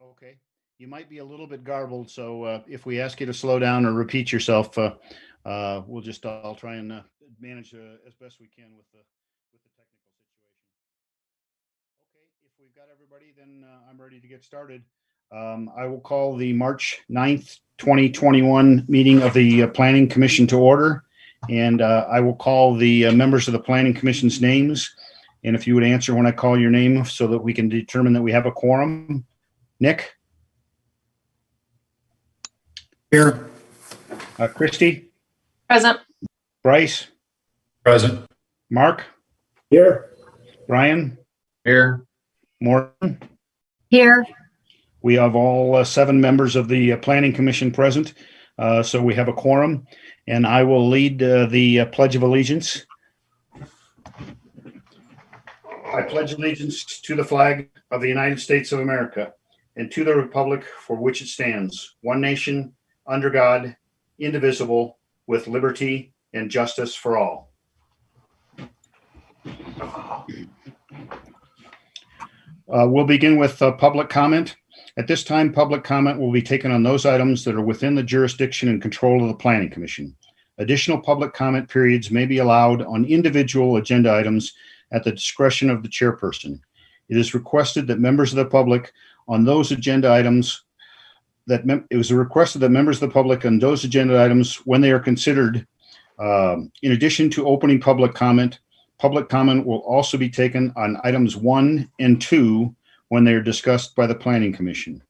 Okay. You might be a little bit garbled, so if we ask you to slow down or repeat yourself, I'll try and manage as best we can with the technical situation. Okay, if we've got everybody, then I'm ready to get started. I will call the March 9th, 2021 meeting of the Planning Commission to order, and I will call the members of the Planning Commission's names. And if you would answer when I call your name so that we can determine that we have a quorum. Nick? Here. Christy? Present. Bryce? Present. Mark? Here. Brian? Here. Morton? Here. We have all 7 members of the Planning Commission present, so we have a quorum, and I will lead the Pledge of Allegiance. I pledge allegiance to the flag of the United States of America and to the republic for which it stands, one nation, under God, indivisible, with liberty and justice for all. We'll begin with public comment. At this time, public comment will be taken on those items that are within the jurisdiction and control of the Planning Commission. Additional public comment periods may be allowed on individual agenda items at the discretion of the chairperson. It is requested that members of the public on those agenda items members of the public on those agenda items, when they are considered, in addition to opening public comment will also be taken on items 1 and 2 when they are discussed by the Planning Commission.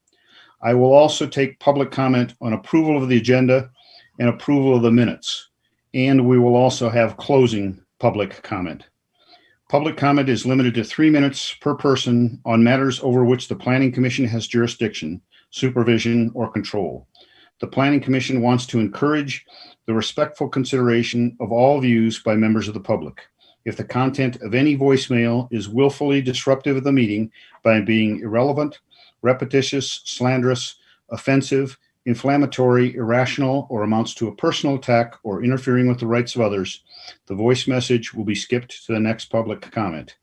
I will also take public comment on approval of the agenda and approval of the minutes, and we will also have closing public comment. Public comment is limited to 3 minutes per person on matters over which the Planning Commission has jurisdiction, supervision, or control. The Planning Commission wants to encourage the respectful consideration of all views by members of the public. If the content of any voicemail is willfully disruptive of the meeting by being irrelevant, repetitious, slanderous, offensive, inflammatory, irrational, or amounts to a personal attack or interfering with the rights of others, the voice message will be skipped to the next public comment.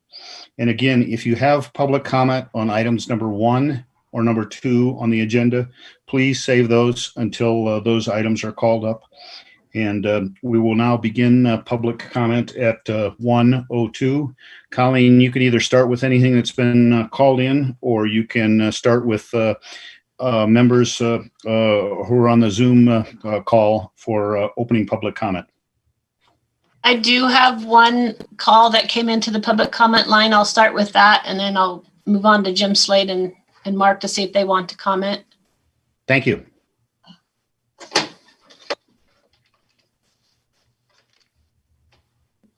And again, if you have public comment on items number 1 or number 2 on the agenda, please save those until those items are called up. And we will now begin public comment at 1:02. Colleen, you can either start with anything that's been called in, or you can start with members who are on the Zoom call for opening public comment. I do have one call that came into the public comment line. I'll start with that, and then I'll move on to Jim Slade and Mark to see if they want to comment. Thank you.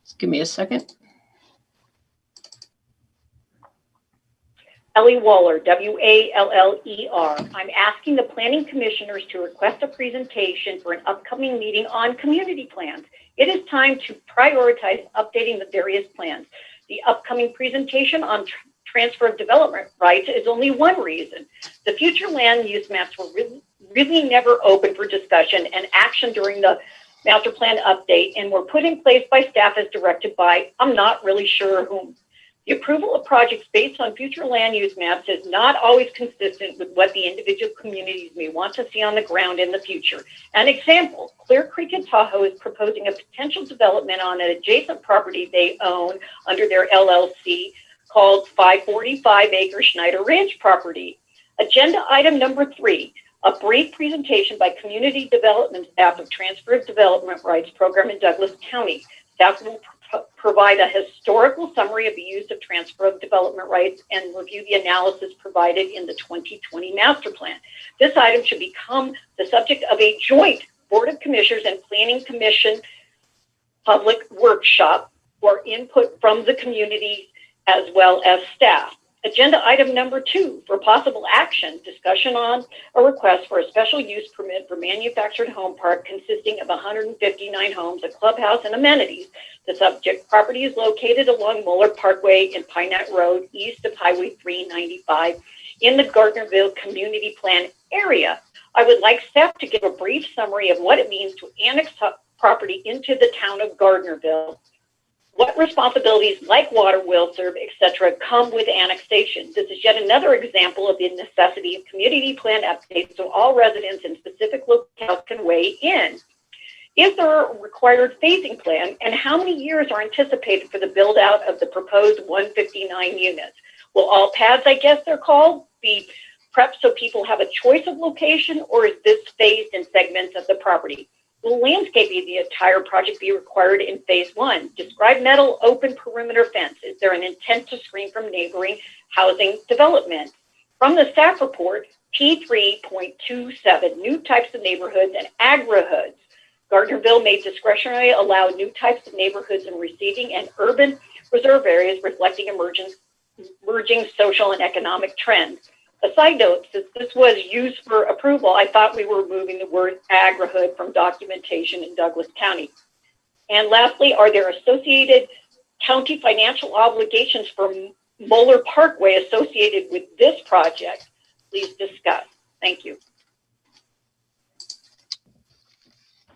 Just give me a second. Ellie Waller, W-A-L-L-E-R. I'm asking the planning commissioners to request a presentation for an upcoming meeting on community plans. It is time to prioritize updating the various plans. The upcoming presentation on transfer of development rights is only one reason. The future land use maps were really never open for discussion and action during the master plan update, and were put in place by staff as directed by, I'm not really sure whom. The approval of projects based on future land use maps is not always consistent with what the individual communities may want to see on the ground in the future. An example, Clear Creek in Tahoe is proposing a potential development on an adjacent property they own under their LLC called 545-acre Schneider Ranch property. Agenda item number 3, a brief presentation by Community Development Staff of Transfer of Development Rights Program in Douglas County. Staff will provide a historical summary of the use of transfer of development rights and review the analysis provided in the 2020 master plan. This item should become the subject of a joint Board of Commissioners and Planning Commission public workshop for input from the community as well as staff. Agenda item number 2, for possible action, discussion on a request for a special use permit for manufactured home park consisting of 159 homes, a clubhouse, and amenities. The subject property is located along Muller Parkway and Pinette Road, east of Highway 395 in the Gardnerville Community Plan area. I would like staff to give a brief summary of what it means to annex property into the town of Gardnerville. What responsibilities like water, will serve, etc., come with annexation? This is yet another example of the necessity of community plan updates so all residents in specific locales can weigh in. Is there a required phasing plan, and how many years are anticipated for the build out of the proposed 159 units? Will all pads, I guess they're called, be prepped so people have a choice of location, or is this phased in segments of the property? Will landscaping the entire project be required in phase one? Describe metal open perimeter fence. Is there an intent to screen from neighboring housing development? From the staff report, P3.27, new types of neighborhoods and agri-hoods. Gardnerville may discretionarily allow new types of neighborhoods in receiving and urban reserve areas reflecting emerging social and economic trends. A side note, since this was used for approval, I thought we were removing the word agri-hood from documentation in Douglas County. And lastly, are there associated county financial obligations for Moeller Parkway associated with this project? Please discuss. Thank you.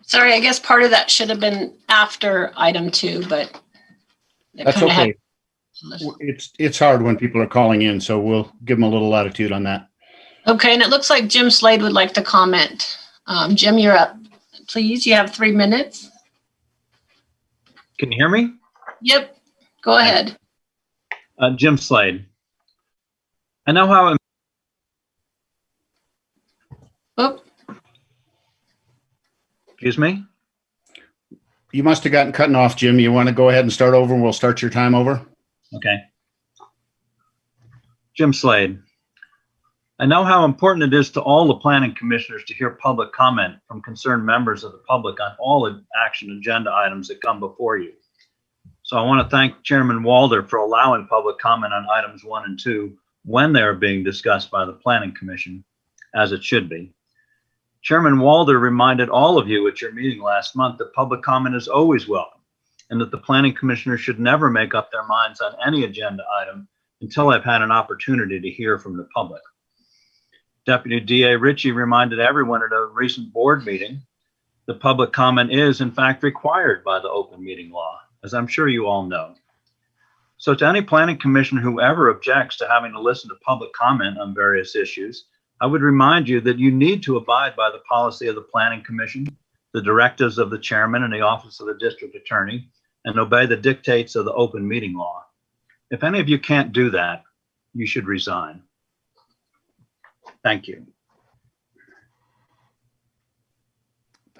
Sorry, I guess part of that should have been after item 2, but That's okay. It's hard when people are calling in, so we'll give them a little latitude on that. Okay, and it looks like Jim Slade would like to comment. Jim, you're up. Please, you have 3 minutes. Can you hear me? Yep, go ahead. Jim Slade. I know how. Oh. Excuse me? You must have gotten cut off, Jim. You want to go ahead and start over and we'll start your time over? Okay. Jim Slade. I know how important it is to all the planning commissioners to hear public comment from concerned members of the public on all action agenda items that come before you. So I want to thank Chairman Walder for allowing public comment on items 1 and 2 when they are being discussed by the Planning Commission, as it should be. Chairman Walder reminded all of you at your meeting last month that public comment is always welcome and that the Planning Commissioner should never make up their minds on any agenda item until I've had an opportunity to hear from the public. Deputy DA Ritchie reminded everyone at a recent board meeting that public comment is in fact required by the open meeting law, as I'm sure you all know. So to any planning commissioner who ever objects to having to listen to public comment on various issues, I would remind you that you need to abide by the policy of the Planning Commission, the directives of the chairman and the office of the district attorney, and obey the dictates of the open meeting law. If any of you can't do that, you should resign. Thank you.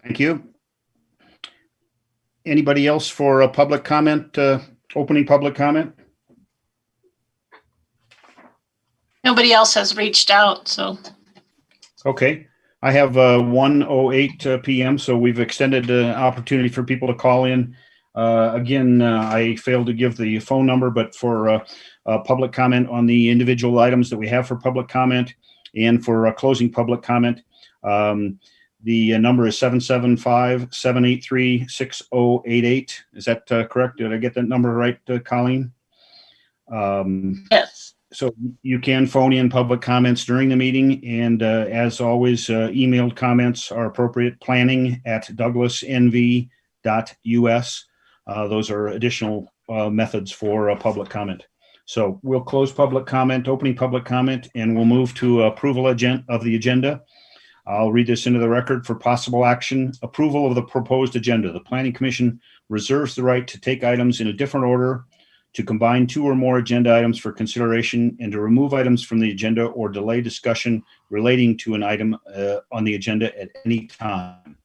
Thank you. Anybody else for a public comment, opening public comment? Nobody else has reached out, so. Okay. I have 1:08 p.m., so we've extended the opportunity for people to call in. Again, I failed to give the phone number, but for public comment on the individual items that we have for public comment and for closing public comment, the number is 775-783-6088. Is that correct? Did I get that number right, Colleen? Yes. So you can phone in public comments during the meeting, and as always, emailed comments are appropriate. planning@douglasnv.us. Those are additional methods for public comment. So we'll close public comment, opening public comment, and we'll move to approval of the agenda. I'll read this into the record. For possible action, approval of the proposed agenda. The Planning Commission reserves the right to take items in a different order, to combine 2 or more agenda items for consideration, and to remove items from the agenda or delay discussion relating to an item on the agenda at any time.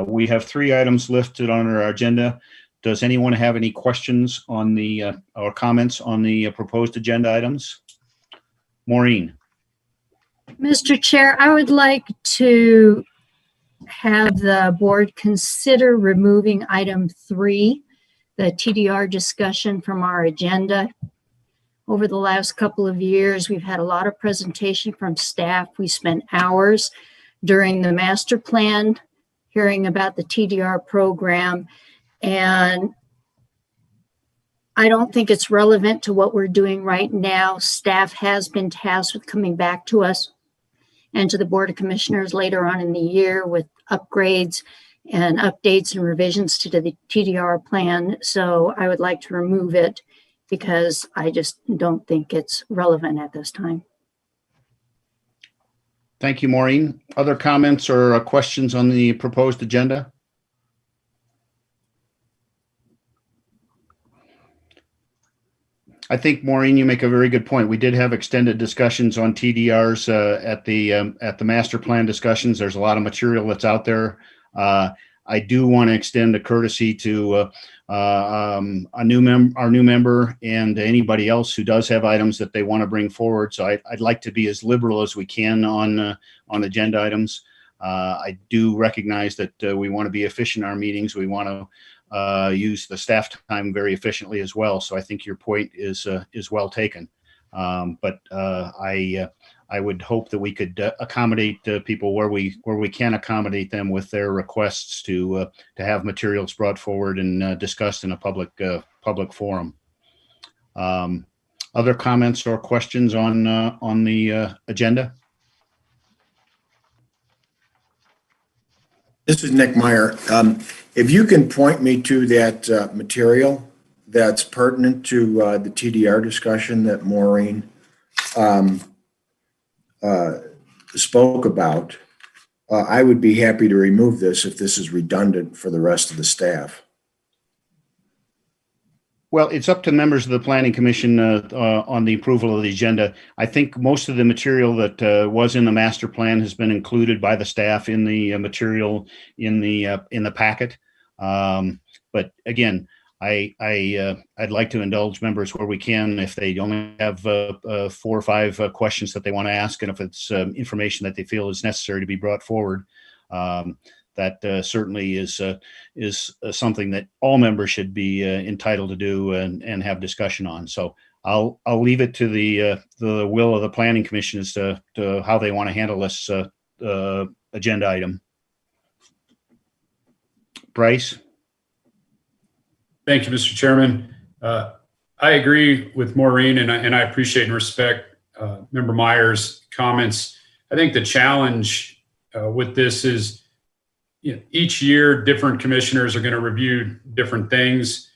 We have 3 items listed on our agenda. Does anyone have any questions on the or comments on the proposed agenda items? Maureen. Mr. Chair, I would like to have the board consider removing item 3, the TDR discussion, from our agenda. Over the last couple of years, we've had a lot of presentation from staff. We spent hours during the master plan hearing about the TDR program, and I don't think it's relevant to what we're doing right now. Staff has been tasked with coming back to us and to the Board of Commissioners later on in the year with upgrades and updates and revisions to the TDR plan. So I would like to remove it because I just don't think it's relevant at this time. Thank you, Maureen. Other comments or questions on the proposed agenda? I think, Maureen, you make a very good point. We did have extended discussions on TDRs at the master plan discussions. There's a lot of material that's out there. I do want to extend a courtesy to our new member and anybody else who does have items that they want to bring forward. So I'd like to be as liberal as we can on agenda items. I do recognize that we want to be efficient in our meetings. We want to use the staff time very efficiently as well. So I think your point is well taken. But I would hope that we could accommodate people where we can accommodate them with their requests to have materials brought forward and discussed in a public forum. Other comments or questions on the agenda? This is Nick Meyer. If you can point me to that material that's pertinent to the TDR discussion that Maureen spoke about, I would be happy to remove this if this is redundant for the rest of the staff. Well, it's up to members of the Planning Commission on the approval of the agenda. I think most of the material that was in the master plan has been included by the staff in the material in the packet. But again, I'd like to indulge members where we can if they only have 4 or 5 questions that they want to ask, and if it's information that they feel is necessary to be brought forward. That certainly is something that all members should be entitled to do and have discussion on. So I'll leave it to the will of the Planning Commission as to how they want to handle this agenda item. Bryce? Thank you, Mr. Chairman. I agree with Maureen, and I appreciate and respect Member Meyer's comments. I think the challenge with this is, each year, different commissioners are going to review different things.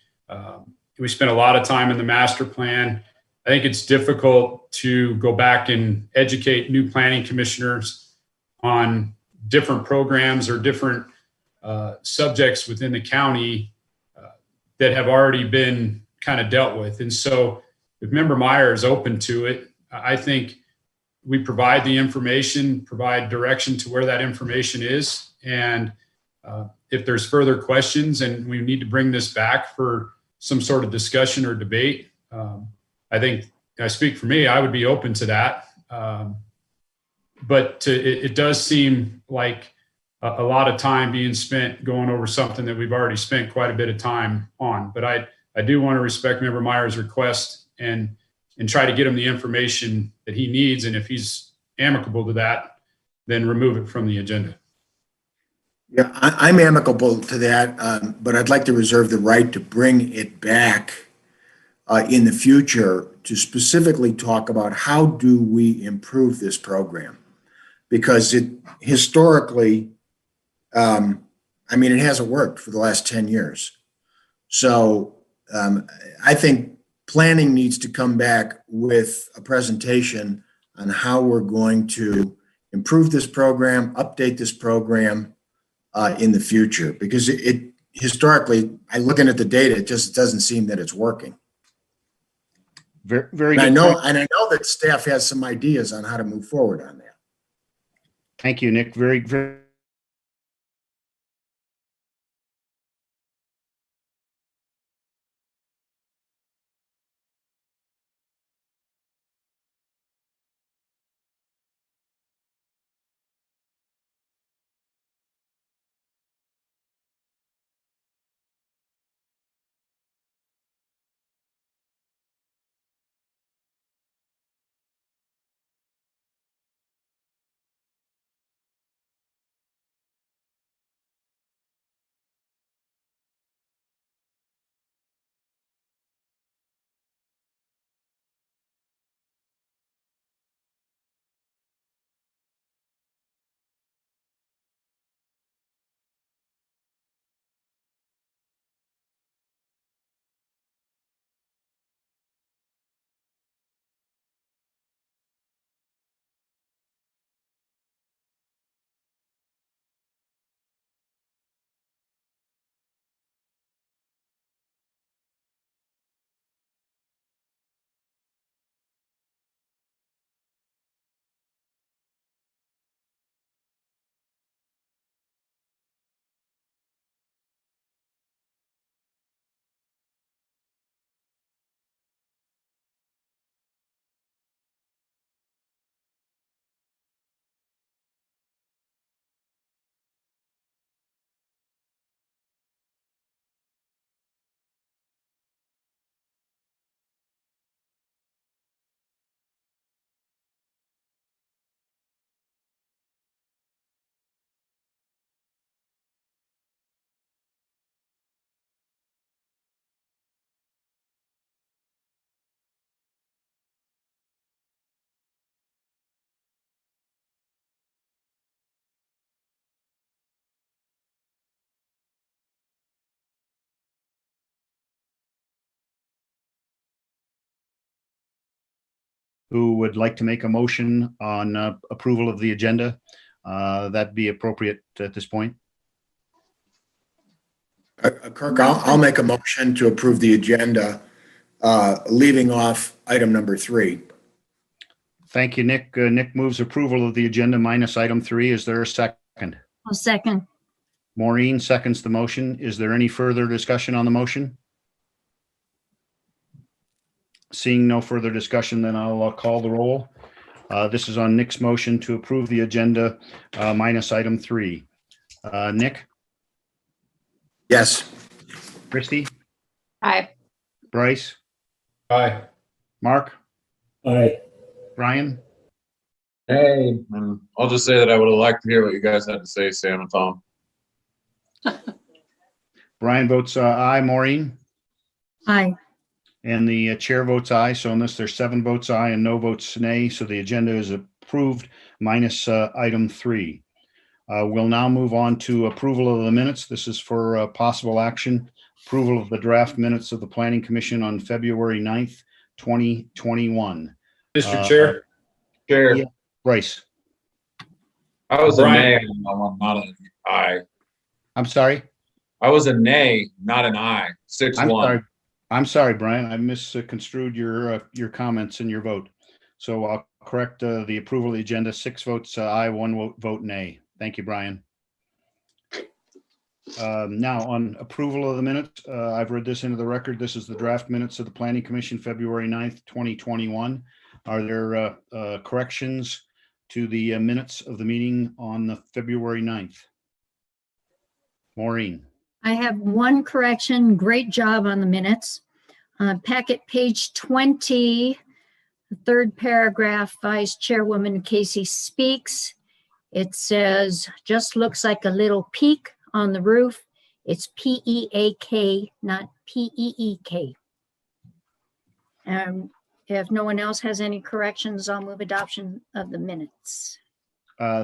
We spent a lot of time in the master plan. I think it's difficult to go back and educate new planning commissioners on different programs or different subjects within the county that have already been kind of dealt with. And so if Member Meyer is open to it, I think we provide the information, provide direction to where that information is. And if there's further questions and we need to bring this back for some sort of discussion or debate, I think, I speak for me, I would be open to that. But it does seem like a lot of time being spent going over something that we've already spent quite a bit of time on. But I do want to respect Member Meyer's request and try to get him the information that he needs. And if he's amicable to that, then remove it from the agenda. Yeah, I'm amicable to that, but I'd like to reserve the right to bring it back in the future to specifically talk about how do we improve this program, because it historically, it hasn't worked for the last 10 years. So I think planning needs to come back with a presentation on how we're going to improve this program, update this program in the future, because it historically, looking at the data, it just doesn't seem that it's working. Very, very And good. I know that staff has some ideas on how to move forward on that. Thank you, Nick. Very, very who would like to make a motion on approval of the agenda? That'd be appropriate at this point. Kirk, I'll make a motion to approve the agenda, leaving off item number 3. Thank you, Nick. Nick moves approval of the agenda minus item 3. Is there a second? I'll second. Maureen seconds the motion. Is there any further discussion on the motion? Seeing no further discussion, then I'll call the roll. This is on Nick's motion to approve the agenda minus item 3. Nick? Yes. Christie? Aye. Bryce? Aye. Mark? Aye. Brian? Hey, and I'll just say that I would have liked to hear what you guys had to say, Sam and Tom. Brian votes aye. Maureen? Aye. And the chair votes aye. So unless there's 7 votes aye and no votes nay, so the agenda is approved minus item 3. We'll now move on to approval of the minutes. This is for possible action. Approval of the draft minutes of the Planning Commission on February 9th, 2021. Mr. Chair, Chair, Yeah. Bryce, I was Brian. a nay on that one, not an aye. I'm sorry. I was a nay, not an aye. 6-1. I'm sorry. I'm sorry, Brian. I misconstrued your comments and your vote. So I'll correct the approval of the agenda. 6 votes aye, 1 vote nay. Thank you, Brian. Now on approval of the minutes, I've read this into the record. This is the draft minutes of the Planning Commission, February 9th, 2021. Are there corrections to the minutes of the meeting on the February 9th? Maureen? I have one correction. Great job on the minutes. Packet page 20, the 3rd paragraph, Vice Chairwoman Casey speaks. It says, just looks like a little peak on the roof. It's P-E-A-K, not P-E-E-K. If no one else has any corrections, I'll move adoption of the minutes.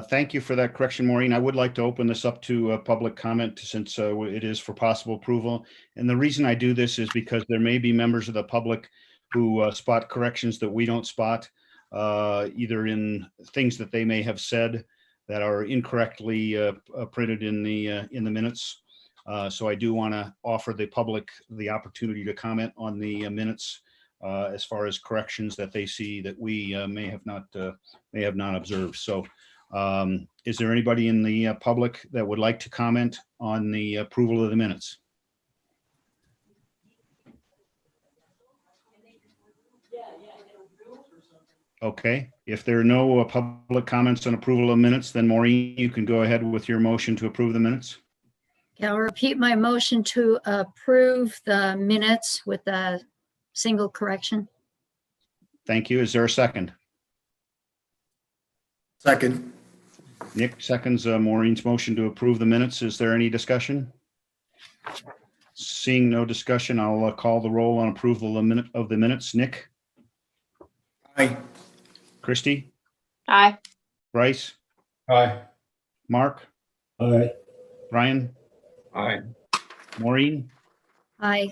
Thank you for that correction, Maureen. I would like to open this up to public comment since it is for possible approval. And the reason I do this is because there may be members of the public who spot corrections that we don't spot, either in things that they may have said that are incorrectly printed in the minutes. So I do want to offer the public the opportunity to comment on the minutes as far as corrections that they see that we may have not observed. So is there anybody in the public that would like to comment on the approval of the minutes? Okay, if there are no public comments on approval of minutes, then Maureen, you can go ahead with your motion to approve the minutes. I'll repeat my motion to approve the minutes with a single correction. Thank you. Is there a second? Second. Nick seconds Maureen's motion to approve the minutes. Is there any discussion? Seeing no discussion, I'll call the roll on approval of the minutes. Nick? Aye. Christie? Aye. Bryce? aye. Mark? Aye. Brian? Aye. Maureen? Aye.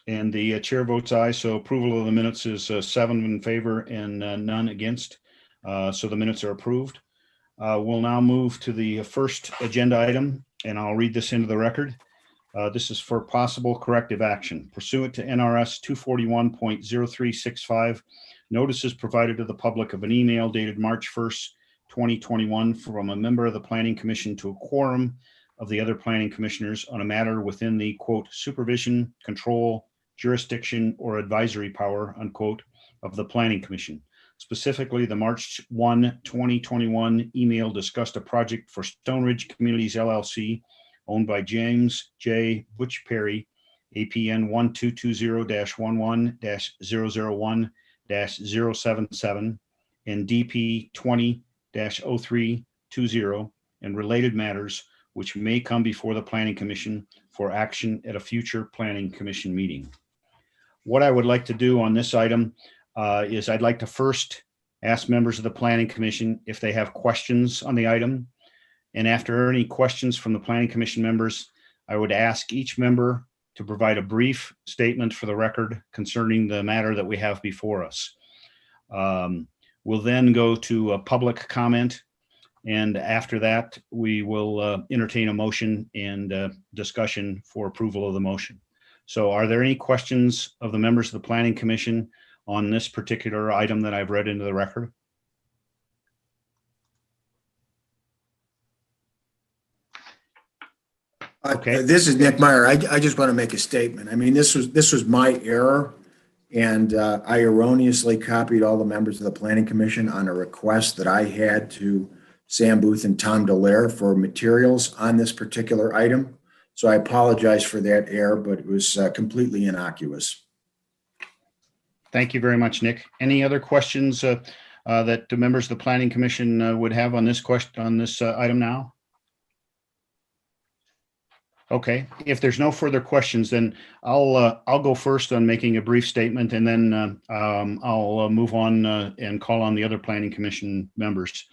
And the chair votes aye, so approval of the minutes is 7 in favor and none against. So the minutes are approved. We'll now move to the first agenda item, and I'll read this into the record. This is for possible corrective action. Pursuant to NRS 241.0365, notice is provided to the public of an email dated March 1st, 2021 from a member of the Planning Commission to a quorum of the other planning commissioners on a matter within the, quote, supervision, control, jurisdiction, or advisory power, unquote, of the Planning Commission. Specifically, the March 1, 2021 email discussed a project for Stone Ridge Communities LLC, owned by James J. Butch Perry, APN 1220-11-001-077 and DP 20-0320 and related matters which may come before the Planning Commission for action at a future Planning Commission meeting. What I would like to do on this item is I'd like to first ask members of the Planning Commission if they have questions on the item. And after any questions from the Planning Commission members, I would ask each member to provide a brief statement for the record concerning the matter that we have before us. We'll then go to a public comment. And after that, we will entertain a motion and discussion for approval of the motion. So are there any questions of the members of the Planning Commission on this particular item that I've read into the record? Okay. This is Nick Meyer. I just want to make a statement. I mean, this was my error, and I erroneously copied all the members of the Planning Commission on a request that I had to Sam Booth and Tom Delaire for materials on this particular item. So I apologize for that error, but it was completely innocuous. Thank you very much, Nick. Any other questions that the members of the Planning Commission would have on this item now? Okay, if there's no further questions, then I'll go first on making a brief statement, and then I'll move on and call on the other Planning Commission members.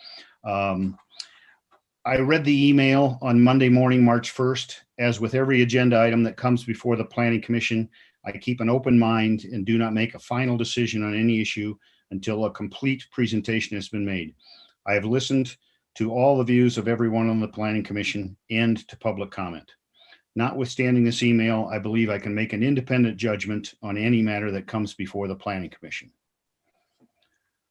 I read the email on Monday morning, March 1st. As with every agenda item that comes before the Planning Commission, I keep an open mind and do not make a final decision on any issue until a complete presentation has been made. I have listened to all the views of everyone on the Planning Commission and to public comment. Notwithstanding this email, I believe I can make an independent judgment on any matter that comes before the Planning Commission.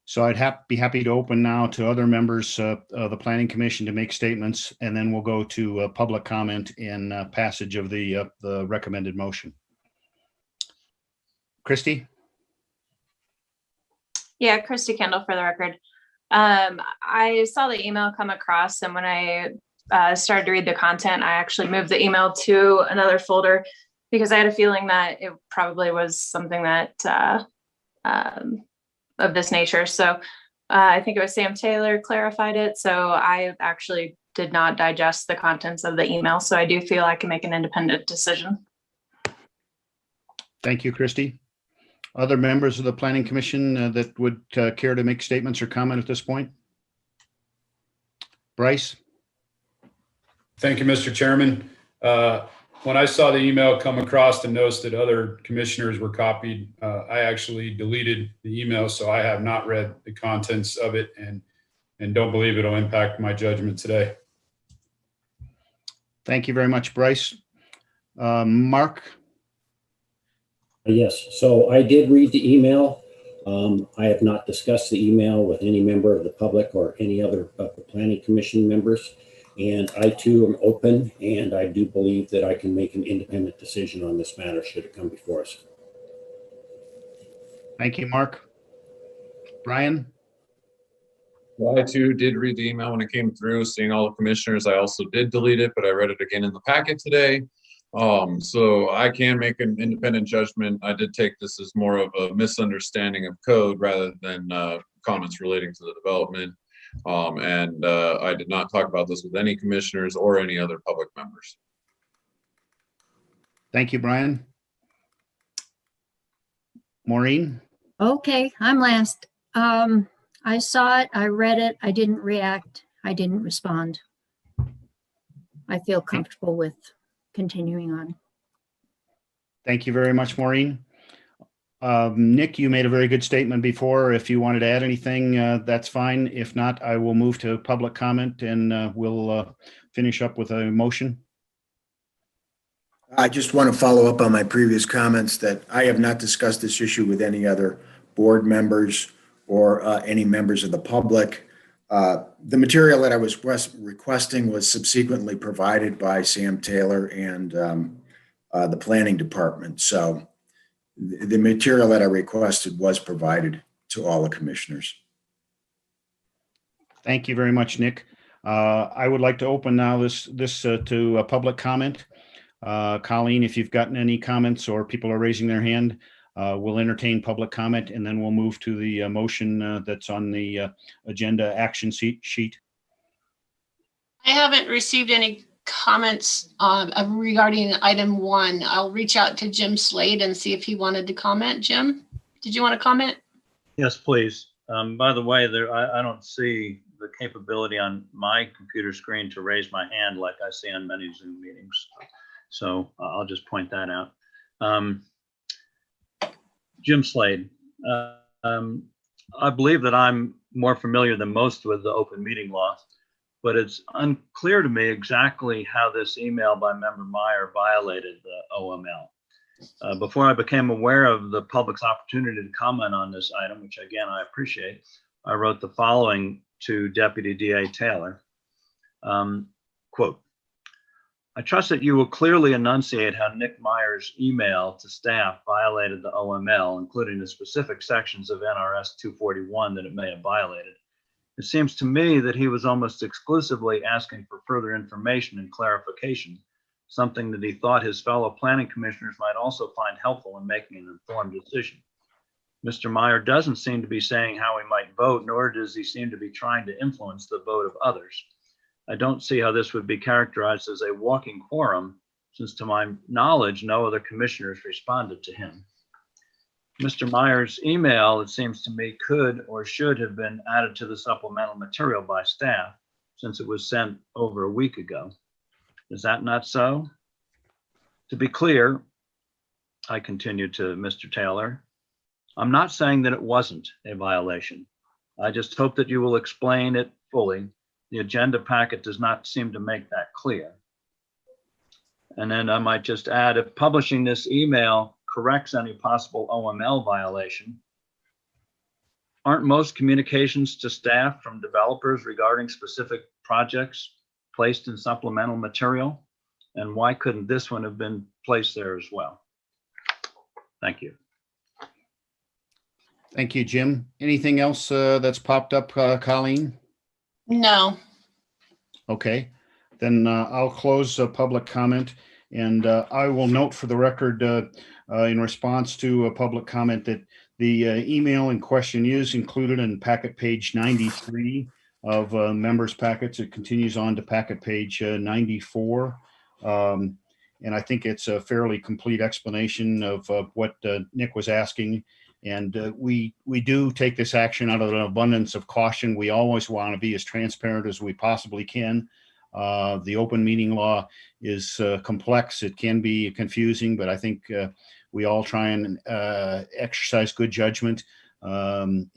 So I'd be happy to open now to other members of the Planning Commission to make statements, and then we'll go to public comment and passage of the recommended motion. Christy? Yeah, Christy Kendall for the record. I saw the email come across, and when I started to read the content, I actually moved the email to another folder because I had a feeling that it probably was something that of this nature. So I think it was Sam Taylor clarified it. So I actually did not digest the contents of the email. So I do feel I can make an independent decision. Thank you, Christy. Other members of the Planning Commission that would care to make statements or comment at this point? Bryce? Thank you, Mr. Chairman. When I saw the email come across and noticed that other commissioners were copied, I actually deleted the email, so I have not read the contents of it and don't believe it'll impact my judgment today. Thank you very much, Bryce. Mark? Yes, so I did read the email. I have not discussed the email with any member of the public or any other of the Planning Commission members. And I too am open, and I do believe that I can make an independent decision on this matter should it come before us. Thank you, Mark. Brian? Well, I too did read the email when it came through, seeing all the commissioners. I also did delete it, but I read it again in the packet today. So I can make an independent judgment. I did take this as more of a misunderstanding of code rather than comments relating to the development. I did not talk about this with any commissioners or any other public members. Thank you, Brian. Maureen? Okay, I'm last. I saw it, I read it, I didn't react, I didn't respond. I feel comfortable with continuing on. Thank you very much, Maureen. Nick, you made a very good statement before. If you wanted to add anything, that's fine. If not, I will move to public comment and we'll finish up with a motion. I just want to follow up on my previous comments that I have not discussed this issue with any other board members or any members of the public. The material that I was requesting was subsequently provided by Sam Taylor and the planning department. So the material that I requested was provided to all the commissioners. Thank you very much, Nick. I would like to open now this to a public comment. Colleen, if you've gotten any comments or people are raising their hand, we'll entertain public comment and then we'll move to the motion that's on the agenda action sheet. I haven't received any comments regarding item 1. I'll reach out to Jim Slade and see if he wanted to comment. Jim, did you want to comment? Yes, please. By the way, I don't see the capability on my computer screen to raise my hand like I see on many Zoom meetings. So I'll just point that out. Jim Slade, I believe that I'm more familiar than most with the open meeting law, but it's unclear to me exactly how this email by Member Meyer violated the OML. Before I became aware of the public's opportunity to comment on this item, which again I appreciate, I wrote the following to Deputy DA Taylor. Quote, I trust that you will clearly enunciate how Nick Meyer's email to staff violated the OML, including the specific sections of NRS 241 that it may have violated. It seems to me that he was almost exclusively asking for further information and clarification, something that he thought his fellow planning commissioners might also find helpful in making an informed decision. Mr. Meyer doesn't seem to be saying how he might vote, nor does he seem to be trying to influence the vote of others. I don't see how this would be characterized as a walking quorum, since to my knowledge, no other commissioners responded to him. Mr. Meyer's email, it seems to me, could or should have been added to the supplemental material by staff, since it was sent over a week ago. Is that not so? To be clear, I continued to Mr. Taylor, I'm not saying that it wasn't a violation. I just hope that you will explain it fully. The agenda packet does not seem to make that clear. And then I might just add, if publishing this email corrects any possible OML violation, aren't most communications to staff from developers regarding specific projects placed in supplemental material? And why couldn't this one have been placed there as well? Thank you. Thank you, Jim. Anything else that's popped up, Colleen? No. Okay, then I'll close public comment, and I will note for the record in response to a public comment that the email in question is included in packet page 93 of members' packets. It continues on to packet page 94. And I think it's a fairly complete explanation of what Nick was asking. And we do take this action out of an abundance of caution. We always want to be as transparent as we possibly can. The open meeting law is complex. It can be confusing, but I think we all try and exercise good judgment and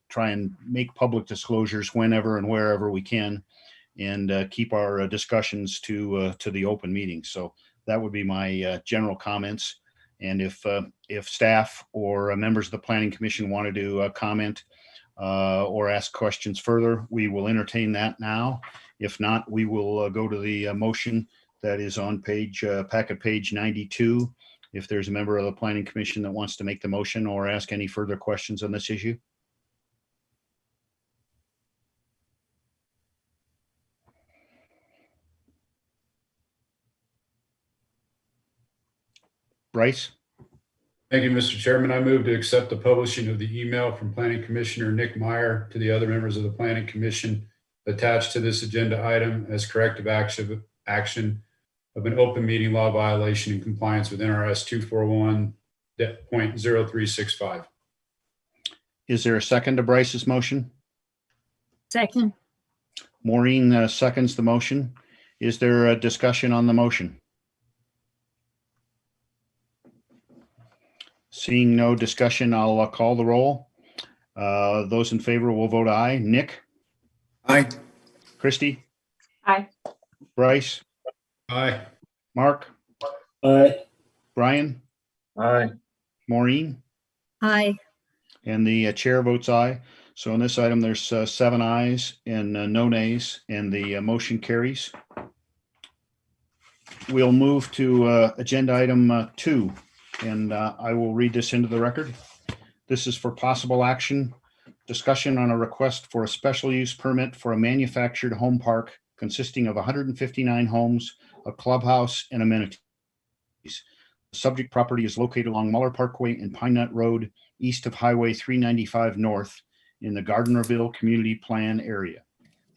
try and make public disclosures whenever and wherever we can, and keep our discussions to the open meeting. So that would be my general comments. And if staff or members of the Planning Commission wanted to comment or ask questions further, we will entertain that now. If not, we will go to the motion that is on packet page 92. If there's a member of the Planning Commission that wants to make the motion or ask any further questions on this issue. Bryce? Thank you, Mr. Chairman. I move to accept the publishing of the email from Planning Commissioner Nick Meyer to the other members of the Planning Commission attached to this agenda item as corrective action of an open meeting law violation in compliance with NRS 241.0365. Is there a second to Bryce's motion? Second. Maureen seconds the motion. Is there a discussion on the motion? Seeing no discussion, I'll call the roll. Those in favor will vote aye. Nick? Aye. Christy? Aye. Bryce? Aye. Mark? Aye. Brian? Aye. Maureen? Aye. And the chair votes aye. So on this item, there's 7 ayes and no nays, and the motion carries. We'll move to agenda item 2, and I will read this into the record. This is for possible action, discussion on a request for a special use permit for a manufactured home park consisting of 159 homes, a clubhouse, and amenities. The subject property is located along Muller Parkway and Pine Nut Road, east of Highway 395 North in the Gardnerville Community Plan area.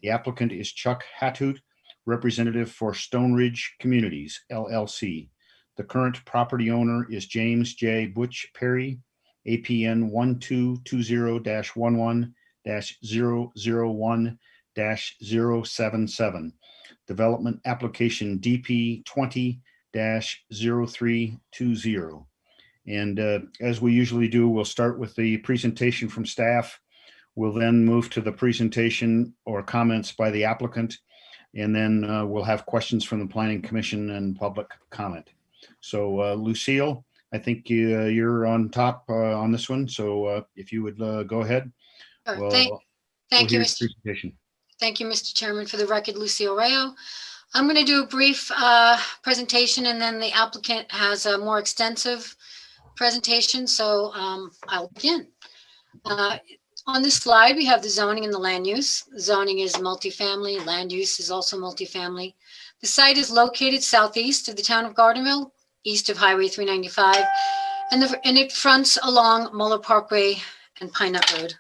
The applicant is Chuck Hathout, representative for Stone Ridge Communities, LLC. The current property owner is James J. Butch Perry, APN 1220-11-001-077. Development application DP 20-0320. And as we usually do, we'll start with the presentation from staff. We'll then move to the presentation or comments by the applicant. And then we'll have questions from the Planning Commission and public comment. So Lucille, I think you're on top on this one. So if you would go ahead. Sure. Well, Thank you, your Mr. presentation. Thank you, Mr. Chairman. For the record, Lucille Rayo. I'm going to do a brief presentation, and then the applicant has a more extensive presentation. So I'll begin. On this slide, we have the zoning and the land use. Zoning is multifamily. Land use is also multifamily. The site is located southeast of the town of Gardnerville, east of Highway 395, and it fronts along Muller Parkway and Pine Nut Road.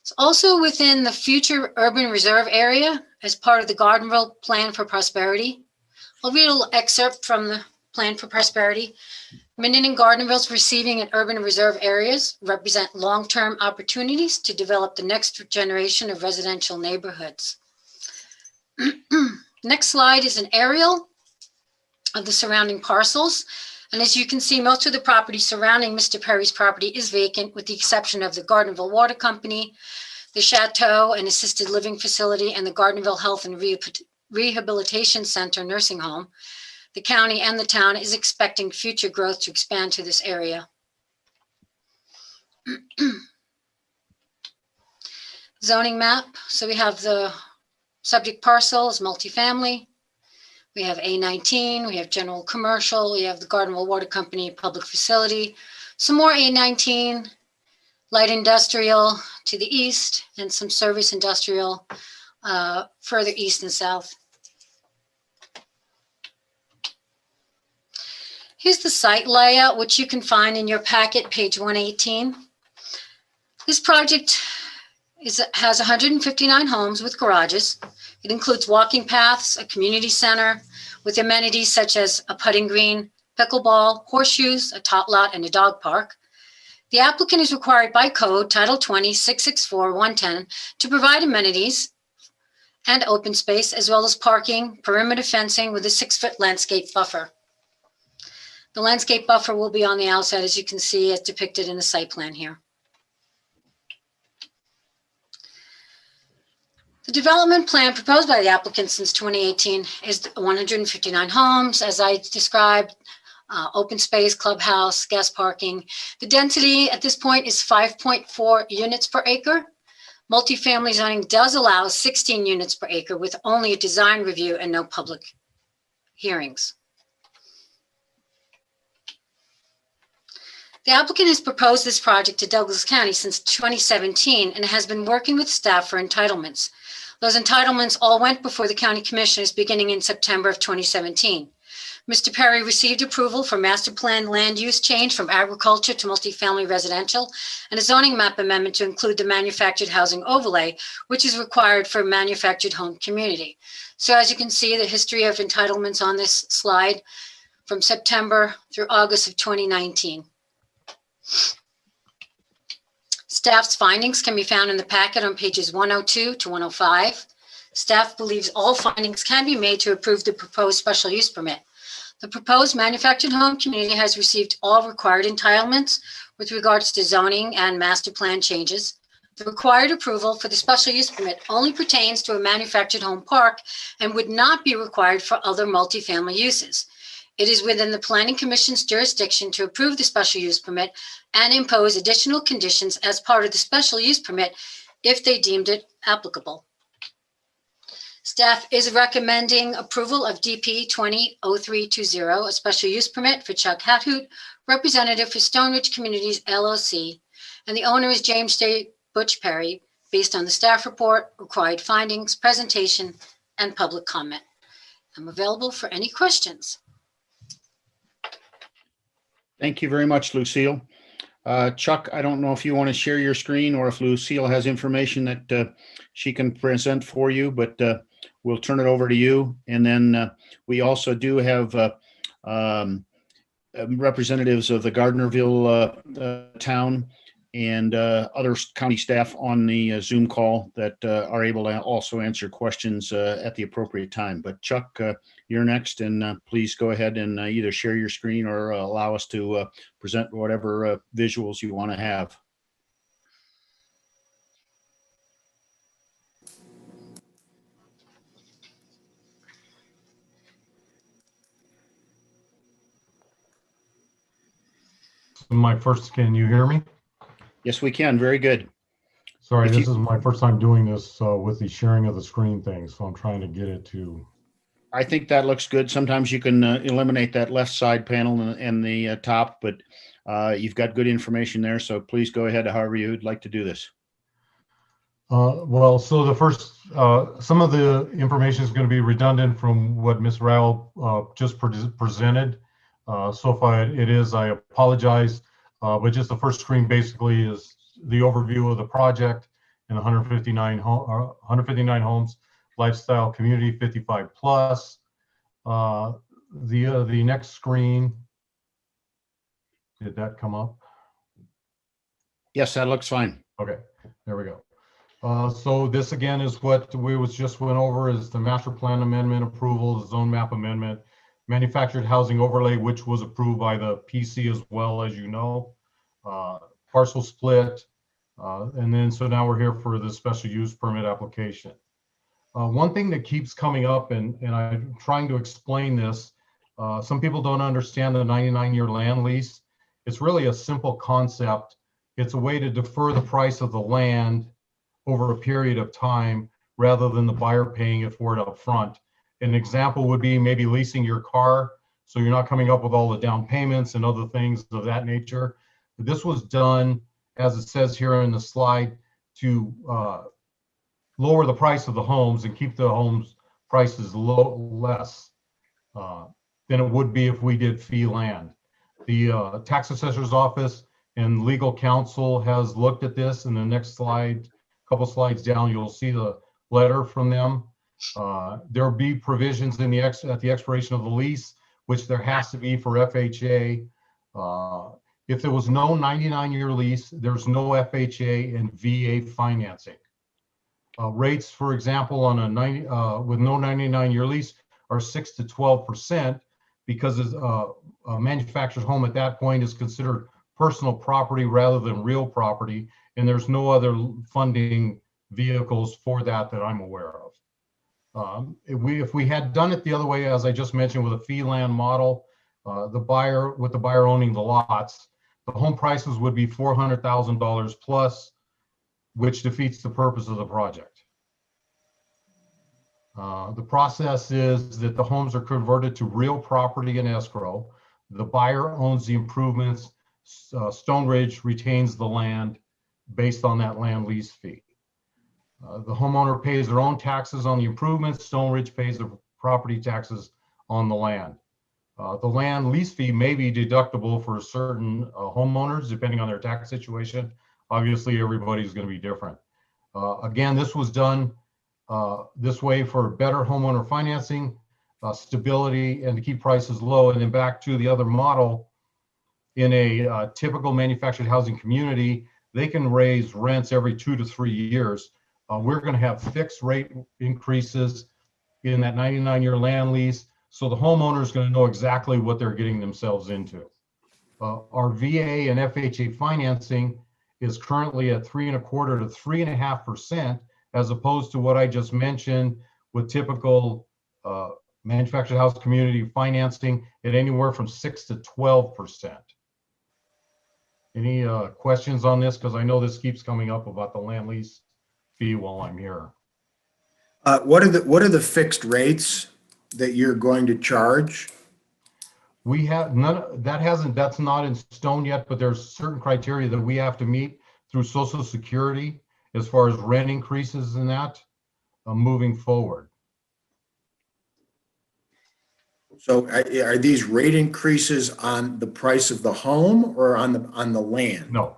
It's also within the future urban reserve area as part of the Gardnerville Plan for Prosperity. I'll read a little excerpt from the Plan for Prosperity. Minden and Gardnerville's receiving and urban reserve areas represent long-term opportunities to develop the next generation of residential neighborhoods. Next slide is an aerial of the surrounding parcels. And as you can see, most of the property surrounding Mr. Perry's property is vacant, with the exception of the Gardnerville Water Company, the Chateau and Assisted Living Facility, and the Gardnerville Health and Rehabilitation Center nursing home. The county and the town is expecting future growth to expand to this area. Zoning map. So we have the subject parcel is multifamily. We have A19, we have general commercial, we have the Gardnerville Water Company public facility, some more A19, light industrial to the east, and some service industrial further east and south. Here's the site layout, which you can find in your packet, page 118. This project has 159 homes with garages. It includes walking paths, a community center with amenities such as a putting green, pickleball, horseshoes, a tot lot, and a dog park. The applicant is required by code, Title 20, 664-110, to provide amenities and open space, as well as parking, perimeter fencing with a 6-foot landscape buffer. The landscape buffer will be on the outside, as you can see, as depicted in the site plan here. The development plan proposed by the applicant since 2018 is 159 homes, as I described, open space, clubhouse, guest parking. The density at this point is 5.4 units per acre. Multifamily zoning does allow 16 units per acre with only a design review and no public hearings. The applicant has proposed this project to Douglas County since 2017 and has been working with staff for entitlements. Those entitlements all went before the county commissioners beginning in September of 2017. Mr. Perry received approval for master plan land use change from agriculture to multifamily residential and a zoning map amendment to include the manufactured housing overlay, which is required for a manufactured home community. So as you can see, the history of entitlements on this slide from September through August of 2019. Staff's findings can be found in the packet on pages 102 to 105. Staff believes all findings can be made to approve the proposed special use permit. The proposed manufactured home community has received all required entitlements with regards to zoning and master plan changes. The required approval for the special use permit only pertains to a manufactured home park and would not be required for other multifamily uses. It is within the Planning Commission's jurisdiction to approve the special use permit and impose additional conditions as part of the special use permit if they deemed it applicable. Staff is recommending approval of DP 200320, a special use permit for Chuck Hathoot, representative for Stone Ridge Communities LLC, and the owner is James J. Butch Perry, based on the staff report, required findings, presentation, and public comment. I'm available for any questions. Thank you very much, Lucille. Chuck, I don't know if you want to share your screen or if Lucille has information that she can present for you, but we'll turn it over to you. And then we also do have representatives of the Gardnerville town, and other county staff on the Zoom call that are able to also answer questions at the appropriate time. But Chuck, you're next, and please go ahead and either share your screen or allow us to present whatever visuals you want to have. Can you hear me? Yes, we can. Very good. Sorry, If this you- is my first time doing this with the sharing of the screen thing, so I'm trying to get it to. I think that looks good. Sometimes you can eliminate that left side panel and the top, but you've got good information there. So please go ahead however you'd like to do this. Well, so the first, some of the information is going to be redundant from what Ms. Rao just presented. So if it is, I apologize. But just the first screen basically is the overview of the project and 159 homes, lifestyle community 55 plus. The next screen, did that come up? Yes, that looks fine. Okay, there we go. So this again is what we just went over, is the master plan amendment approval, the zone map amendment, manufactured housing overlay, which was approved by the PC as well, as you know, parcel split, and then so now we're here for the special use permit application. One thing that keeps coming up, and I'm trying to explain this, some people don't understand the 99-year land lease. It's really a simple concept. It's a way to defer the price of the land over a period of time rather than the buyer paying it for it up front. An example would be maybe leasing your car, so you're not coming up with all the down payments and other things of that nature. This was done, as it says here in the slide, to lower the price of the homes and keep the homes prices less than it would be if we did fee land. The tax assessor's office and legal counsel has looked at this. In the next slide, a couple slides down, you'll see the letter from them. There'll be provisions in at the expiration of the lease, which there has to be for FHA. If there was no 99-year lease, there's no FHA and VA financing. Rates, for example, on a with no 99-year lease are 6 to 12%, because a manufactured home at that point is considered personal property rather than real property, and there's no other funding vehicles for that I'm aware of. If we had done it the other way, as I just mentioned, with a fee land model, with the buyer owning the lots, the home prices would be $400,000 plus, which defeats the purpose of the project. The process is that the homes are converted to real property in escrow. The buyer owns the improvements. Stone Ridge retains the land based on that land lease fee. The homeowner pays their own taxes on the improvements. Stone Ridge pays the property taxes on the land. The land lease fee may be deductible for certain homeowners, depending on their tax situation. Obviously, everybody's going to be different. Again, this was done this way for better homeowner financing, stability, and to keep prices low. And then back to the other model, in a typical manufactured housing community, they can raise rents every 2 to 3 years. We're going to have fixed rate increases in that 99-year land lease, so the homeowner is going to know exactly what they're getting themselves into. Our VA and FHA financing is currently at 3.25% to 3.5%, as opposed to what I just mentioned with typical manufactured house community financing at anywhere from 6 to 12%. Any questions on this? Because I know this keeps coming up about the land lease fee while I'm here. What are the fixed rates that you're going to charge? We have none. That's not in stone yet, but there's certain criteria that we have to meet through Social Security as far as rent increases and that moving forward. So are these rate increases on the price of the home or on the land? No,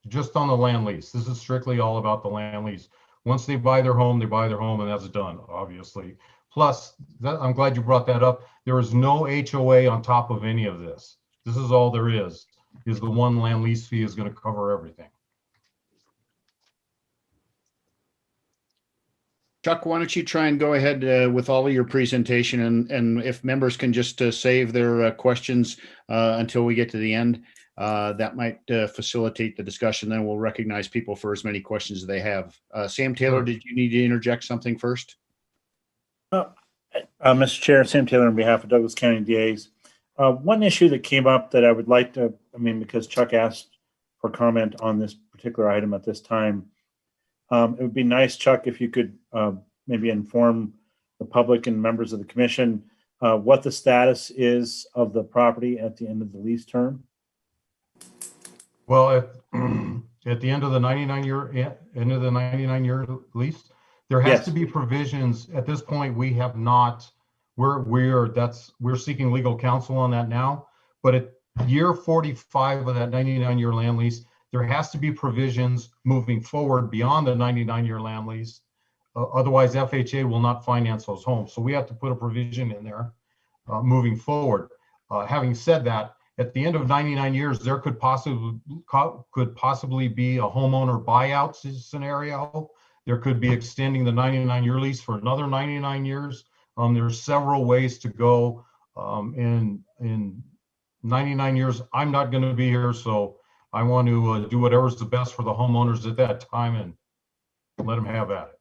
just on the land lease. This is strictly all about the land lease. Once they buy their home, and that's done, obviously. Plus, I'm glad you brought that up. There is no HOA on top of any of this. This is all there is the one land lease fee is going to cover everything. Chuck, why don't you try and go ahead with all of your presentation, and if members can just save their questions until we get to the end, that might facilitate the discussion. Then we'll recognize people for as many questions as they have. Sam Taylor, Sure. did you need to interject something first? Mr. Chair, Sam Taylor on behalf of Douglas County DAs. One issue that came up that I would like to, because Chuck asked for comment on this particular item at this time, it would be nice, Chuck, if you could maybe inform the public and members of the commission what the status is of the property at the end of the lease term. Well, at the end of the 99-year lease, there has to be provisions. At this point, we have not. We're seeking legal counsel on that now. But at year 45 of that 99-year land lease, there has to be provisions moving forward beyond the 99-year land lease. Otherwise, FHA will not finance those homes. So we have to put a provision in there moving forward. Having said that, at the end of 99 years, there could possibly be a homeowner buyout scenario. There could be extending the 99-year lease for another 99 years. There's several ways to go. In 99 years, I'm not going to be here, so I want to do whatever's the best for the homeowners at that time and let them have at it.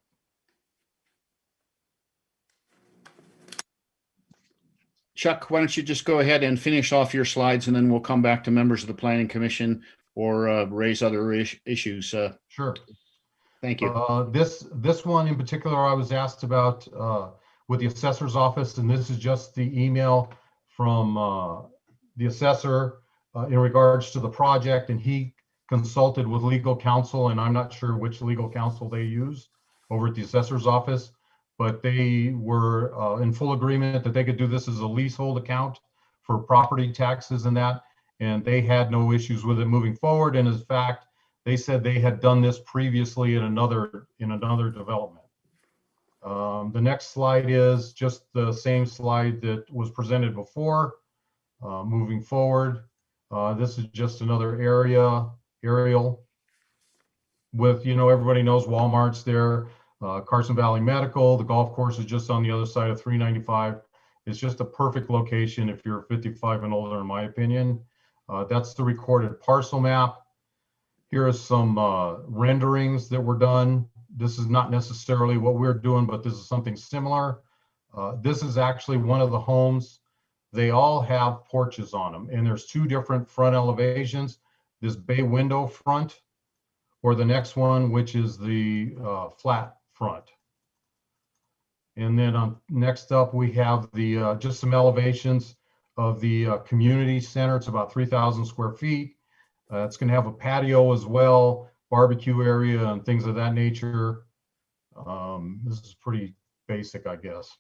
Chuck, why don't you just go ahead and finish off your slides, and then we'll come back to members of the Planning Commission or raise other issues. Sure. Thank you. This one in particular, I was asked about with the assessor's office, and this is just the email from the assessor in regards to the project, and he consulted with legal counsel, and I'm not sure which legal counsel they use over at the assessor's office, but they were in full agreement that they could do this as a leasehold account for property taxes and that, and they had no issues with it moving forward. And in fact, they said they had done this previously in another development. The next slide is just the same slide that was presented before. Moving forward, this is just another aerial with, everybody knows Walmart's there, Carson Valley Medical, the golf course is just on the other side of 395. It's just a perfect location if you're 55 and older, in my opinion. That's the recorded parcel map. Here are some renderings that were done. This is not necessarily what we're doing, but this is something similar. This is actually one of the homes. They all have porches on them, and there's two different front elevations. This bay window front, or the next one, which is the flat front. And then next up, we have the just some elevations of the community center. It's about 3,000 square feet. It's going to have a patio as well, barbecue area and things of that nature. This is pretty basic, I guess.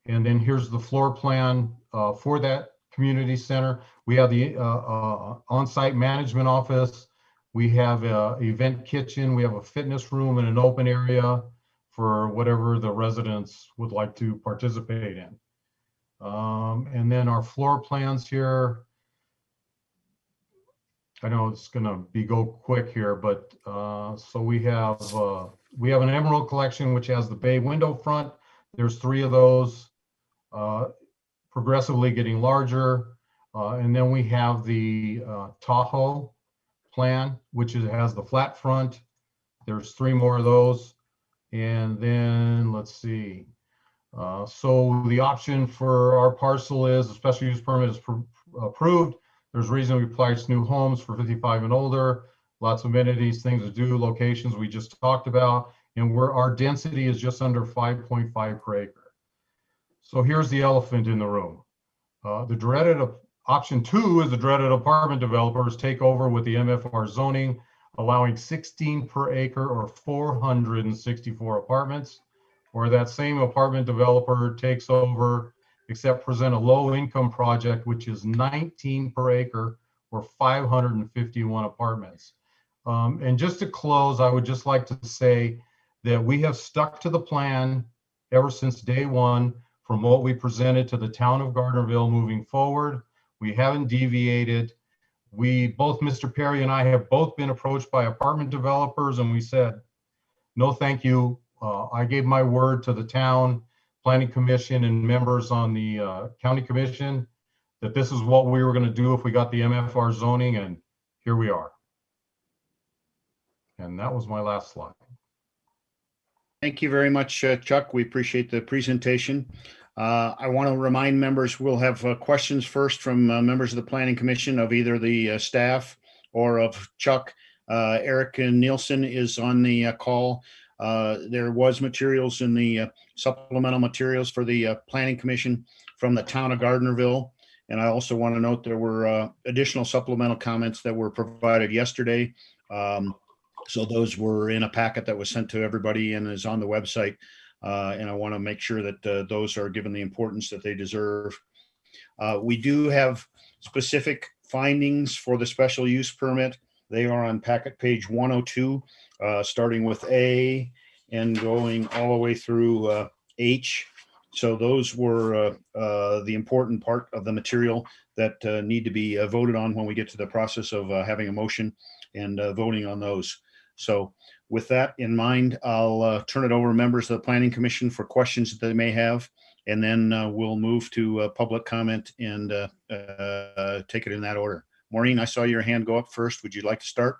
And then here's the floor plan for that community center. We have the on-site management office. We have an event kitchen. We have a fitness room and an open area for whatever the residents would like to participate in. And then our floor plans here. I know it's going to go quick here, but so we have an emerald collection which has the bay window front. There's 3 of those, progressively getting larger, and then we have the Tahoe plan, which has the flat front. There's 3 more of those, and then let's see. So the option for our parcel is a special use permit is approved. There's reasonably priced new homes for 55 and older, lots of amenities, things to do, locations we just talked about, and our density is just under 5.5 per acre. So here's the elephant in the room. The dreaded option 2 is the dreaded apartment developers take over with the MFR zoning, allowing 16 per acre or 464 apartments, or that same apartment developer takes over except present a low income project, which is 19 per acre or 551 apartments. And just to close, I would just like to say that we have stuck to the plan ever since day one from what we presented to the town of Gardnerville moving forward. We haven't deviated. Both Mr. Perry and I have both been approached by apartment developers, and we said, no, thank you. I gave my word to the town planning commission and members on the county commission that this is what we were going to do if we got the MFR zoning, and here we are. And that was my last slide. Thank you very much, Chuck. We appreciate the presentation. I want to remind members we'll have questions first from members of the Planning Commission of either the staff or of Chuck. Eric Nielsen is on the call. There was materials in the supplemental materials for the Planning Commission from the town of Gardnerville. And I also want to note there were additional supplemental comments that were provided yesterday. So those were in a packet that was sent to everybody and is on the website. And I want to make sure that those are given the importance that they deserve. We do have specific findings for the special use permit. They are on packet page 102, starting with A and going all the way through H. So those were the important part of the material that need to be voted on when we get to the process of having a motion and voting on those. So with that in mind, I'll turn it over to members of the Planning Commission for questions that they may have, and then we'll move to public comment and take it in that order. Maureen, I saw your hand go up first. Would you like to start?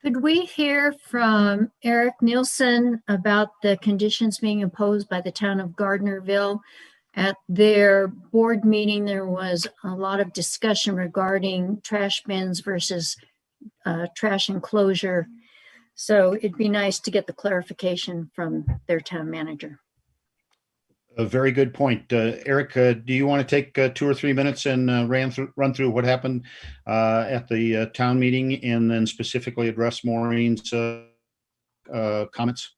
Could we hear from Eric Nielsen about the conditions being imposed by the town of Gardnerville? At their board meeting, there was a lot of discussion regarding trash bins versus trash enclosure. So it'd be nice to get the clarification from their town manager. A very good point. Eric, do you want to take 2 or 3 minutes and run through what happened at the town meeting and then specifically address Maureen's comments?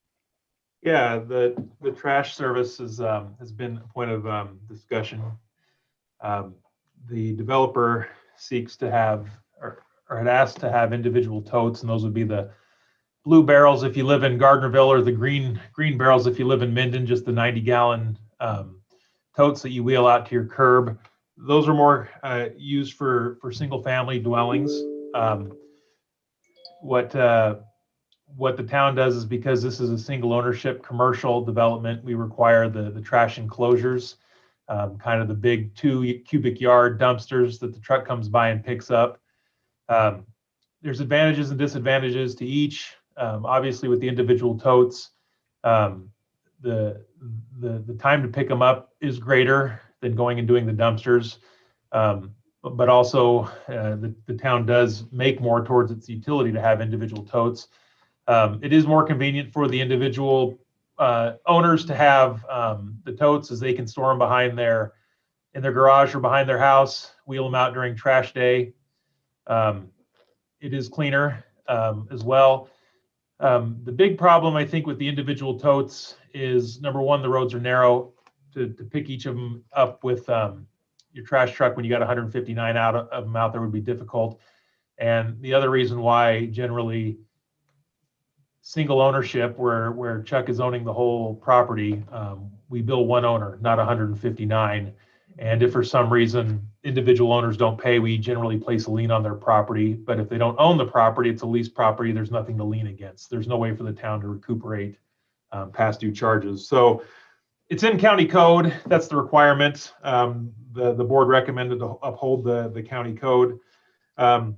Yeah, the trash service has been a point of discussion. The developer seeks to have or had asked to have individual totes, and those would be the blue barrels if you live in Gardnerville, or the green barrels if you live in Minden, just the 90-gallon totes that you wheel out to your curb. Those are more used for single-family dwellings. What the town does is, because this is a single ownership commercial development, we require the trash enclosures, kind of the big 2 cubic yard dumpsters that the truck comes by and picks up. There's advantages and disadvantages to each. Obviously, with the individual totes, the time to pick them up is greater than going and doing the dumpsters. But also, the town does make more towards its utility to have individual totes. It is more convenient for the individual owners to have the totes, as they can store them in their garage or behind their house, wheel them out during trash day. It is cleaner as well. The big problem, I think, with the individual totes is, number one, the roads are narrow. To pick each of them up with your trash truck when you got 159 of them out there would be difficult. And the other reason why generally single ownership, where Chuck is owning the whole property, we bill one owner, not 159. And if for some reason individual owners don't pay, we generally place a lien on their property. But if they don't own the property, it's a lease property, there's nothing to lien against. There's no way for the town to recuperate past due charges. So it's in county code. That's the requirement. The board recommended to uphold the county code. I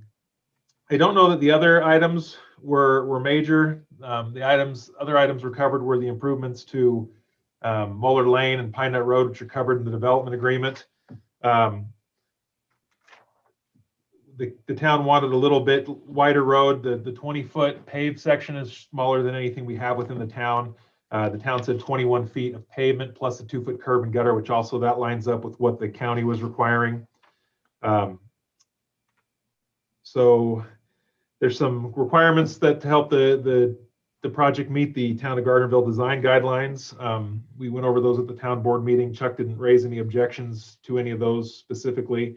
don't know that the other items were major. Other items were covered were the improvements to Moeller Lane and Pine Nut Road, which are covered in the development agreement. The town wanted a little bit wider road. The 20-foot paved section is smaller than anything we have within the town. The town said 21 feet of pavement plus a 2-foot curb and gutter, which also that lines up with what the county was requiring. So there's some requirements that to help the project meet the town of Gardnerville design guidelines. We went over those at the town board meeting. Chuck didn't raise any objections to any of those specifically.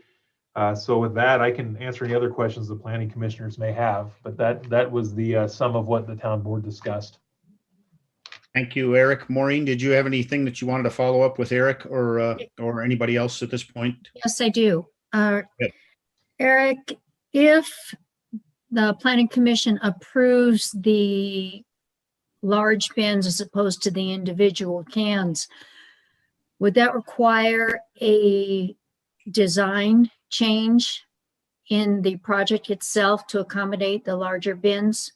So with that, I can answer any other questions the planning commissioners may have, but that was the sum of what the town board discussed. Thank you, Eric. Maureen, did you have anything that you wanted to follow up with Eric or anybody else at this point? Yes, I do. Eric, if the planning commission approves the large bins as opposed to the individual cans. Would that require a design change in the project itself to accommodate the larger bins?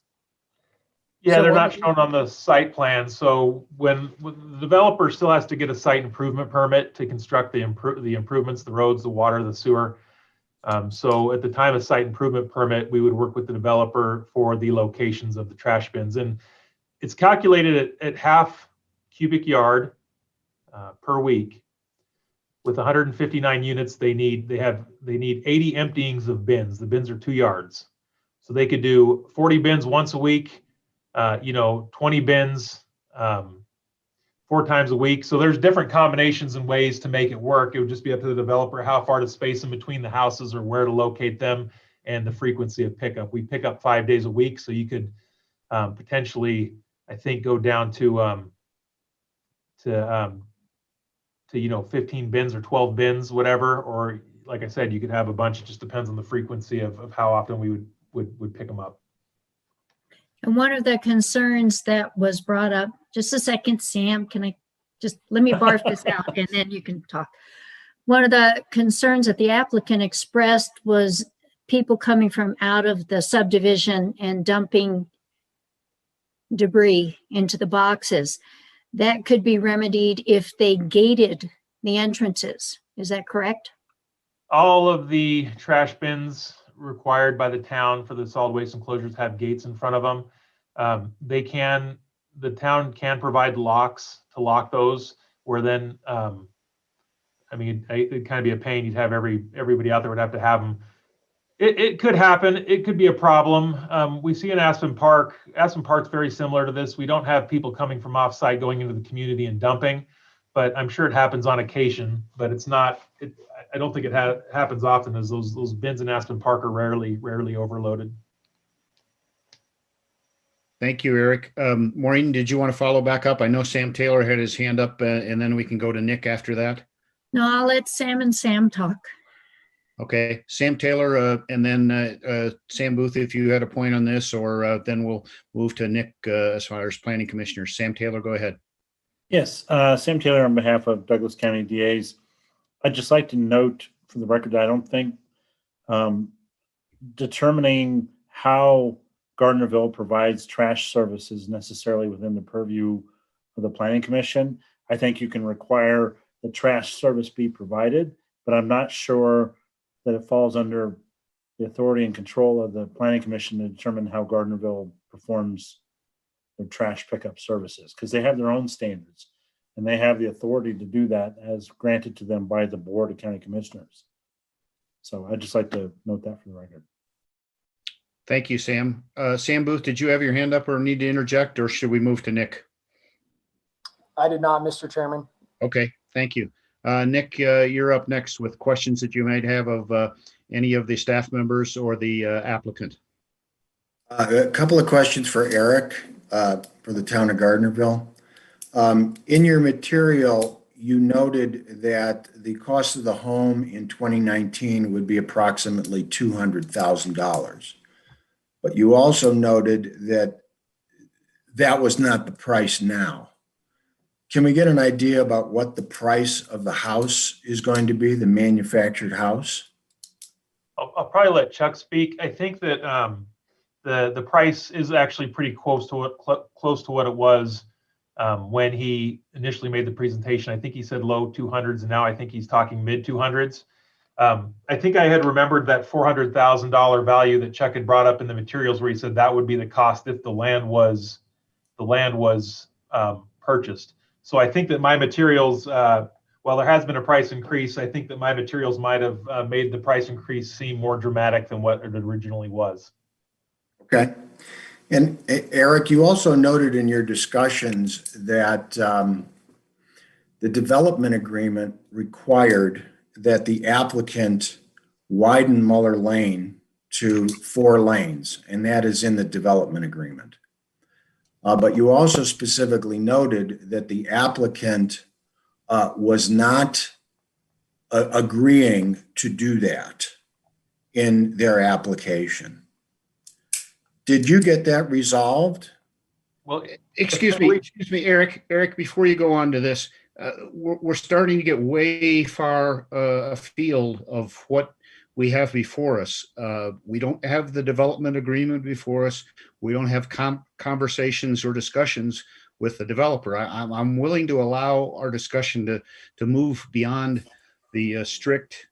Yeah, So they're what not would- shown on the site plan. So when the developer still has to get a site improvement permit to construct the improvements, the roads, the water, the sewer. So at the time of site improvement permit, we would work with the developer for the locations of the trash bins. And it's calculated at half cubic yard per week. With 159 units, they need 80 emptyings of bins. The bins are 2 yards. So they could do 40 bins once a week, 20 bins 4 times a week. So there's different combinations and ways to make it work. It would just be up to the developer how far to space in between the houses or where to locate them and the frequency of pickup. We pick up 5 days a week, so you could potentially, I think, go down to 15 bins or 12 bins, whatever. Or like I said, you could have a bunch. It just depends on the frequency of how often we would pick them up. And one of the concerns that was brought up, just a second, Sam, can I just, let me barf this out and then you can talk. One of the concerns that the applicant expressed was people coming from out of the subdivision and dumping debris into the boxes. That could be remedied if they gated the entrances. Is that correct? All of the trash bins required by the town for the solid waste enclosures have gates in front of them. The town can provide locks to lock those, where then, it'd kind of be a pain. You'd have everybody out there would have to have them. It could happen. It could be a problem. We see in Aspen Park. Aspen Park's very similar to this. We don't have people coming from off-site going into the community and dumping, but I'm sure it happens on occasion. But it's not. I don't think it happens often, as those bins in Aspen Park are rarely overloaded. Thank you, Eric. Maureen, did you want to follow back up? I know Sam Taylor had his hand up, and then we can go to Nick after that. No, I'll let Sam and Sam talk. Okay, Sam Taylor, and then Sam Booth, if you had a point on this, or then we'll move to Nick as far as planning commissioner. Sam Taylor, go ahead. Yes, Sam Taylor on behalf of Douglas County DAs. I'd just like to note for the record that I don't think determining how Gardnerville provides trash services necessarily within the purview of the Planning Commission. I think you can require the trash service be provided, but I'm not sure that it falls under the authority and control of the Planning Commission to determine how Gardnerville performs their trash pickup services, because they have their own standards and they have the authority to do that as granted to them by the Board of County Commissioners. So I'd just like to note that for the record. Thank you, Sam. Sam Booth, did you have your hand up or need to interject, or should we move to Nick? I did not, Mr. Chairman. Okay, thank you. Nick, you're up next with questions that you might have of any of the staff members or the applicant. A couple of questions for Eric for the town of Gardnerville. In your material, you noted that the cost of the home in 2019 would be approximately $200,000. But you also noted that that was not the price now. Can we get an idea about what the price of the house is going to be, the manufactured house? I'll probably let Chuck speak. I think that the price is actually pretty close to what it was when he initially made the presentation. I think he said low 200s, and now I think he's talking mid 200s. I think I had remembered that $400,000 value that Chuck had brought up in the materials, where he said that would be the cost if the land was purchased. So I think that my materials, while there has been a price increase, I think that my materials might have made the price increase seem more dramatic than what it originally was. Okay. And Eric, you also noted in your discussions that the development agreement required that the applicant widen Muller Lane to 4 lanes, and that is in the development agreement. But you also specifically noted that the applicant was not agreeing to do that in their application. Did you get that resolved? Well, Excuse me, Eric, before you go on to this, we're starting to get way far afield of what we have before us. We don't have the development agreement before us. We don't have conversations or discussions with the developer. I'm willing to allow our discussion to move beyond the strict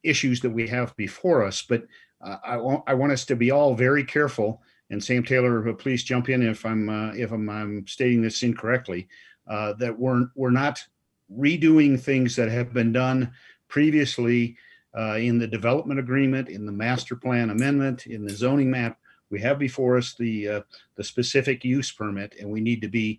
issues that we have before us, but I want us to be all very careful. And Sam Taylor, please jump in if I'm stating this incorrectly. That we're not redoing things that have been done previously in the development agreement, in the master plan amendment, in the zoning map. We have before us the specific use permit, and we need to be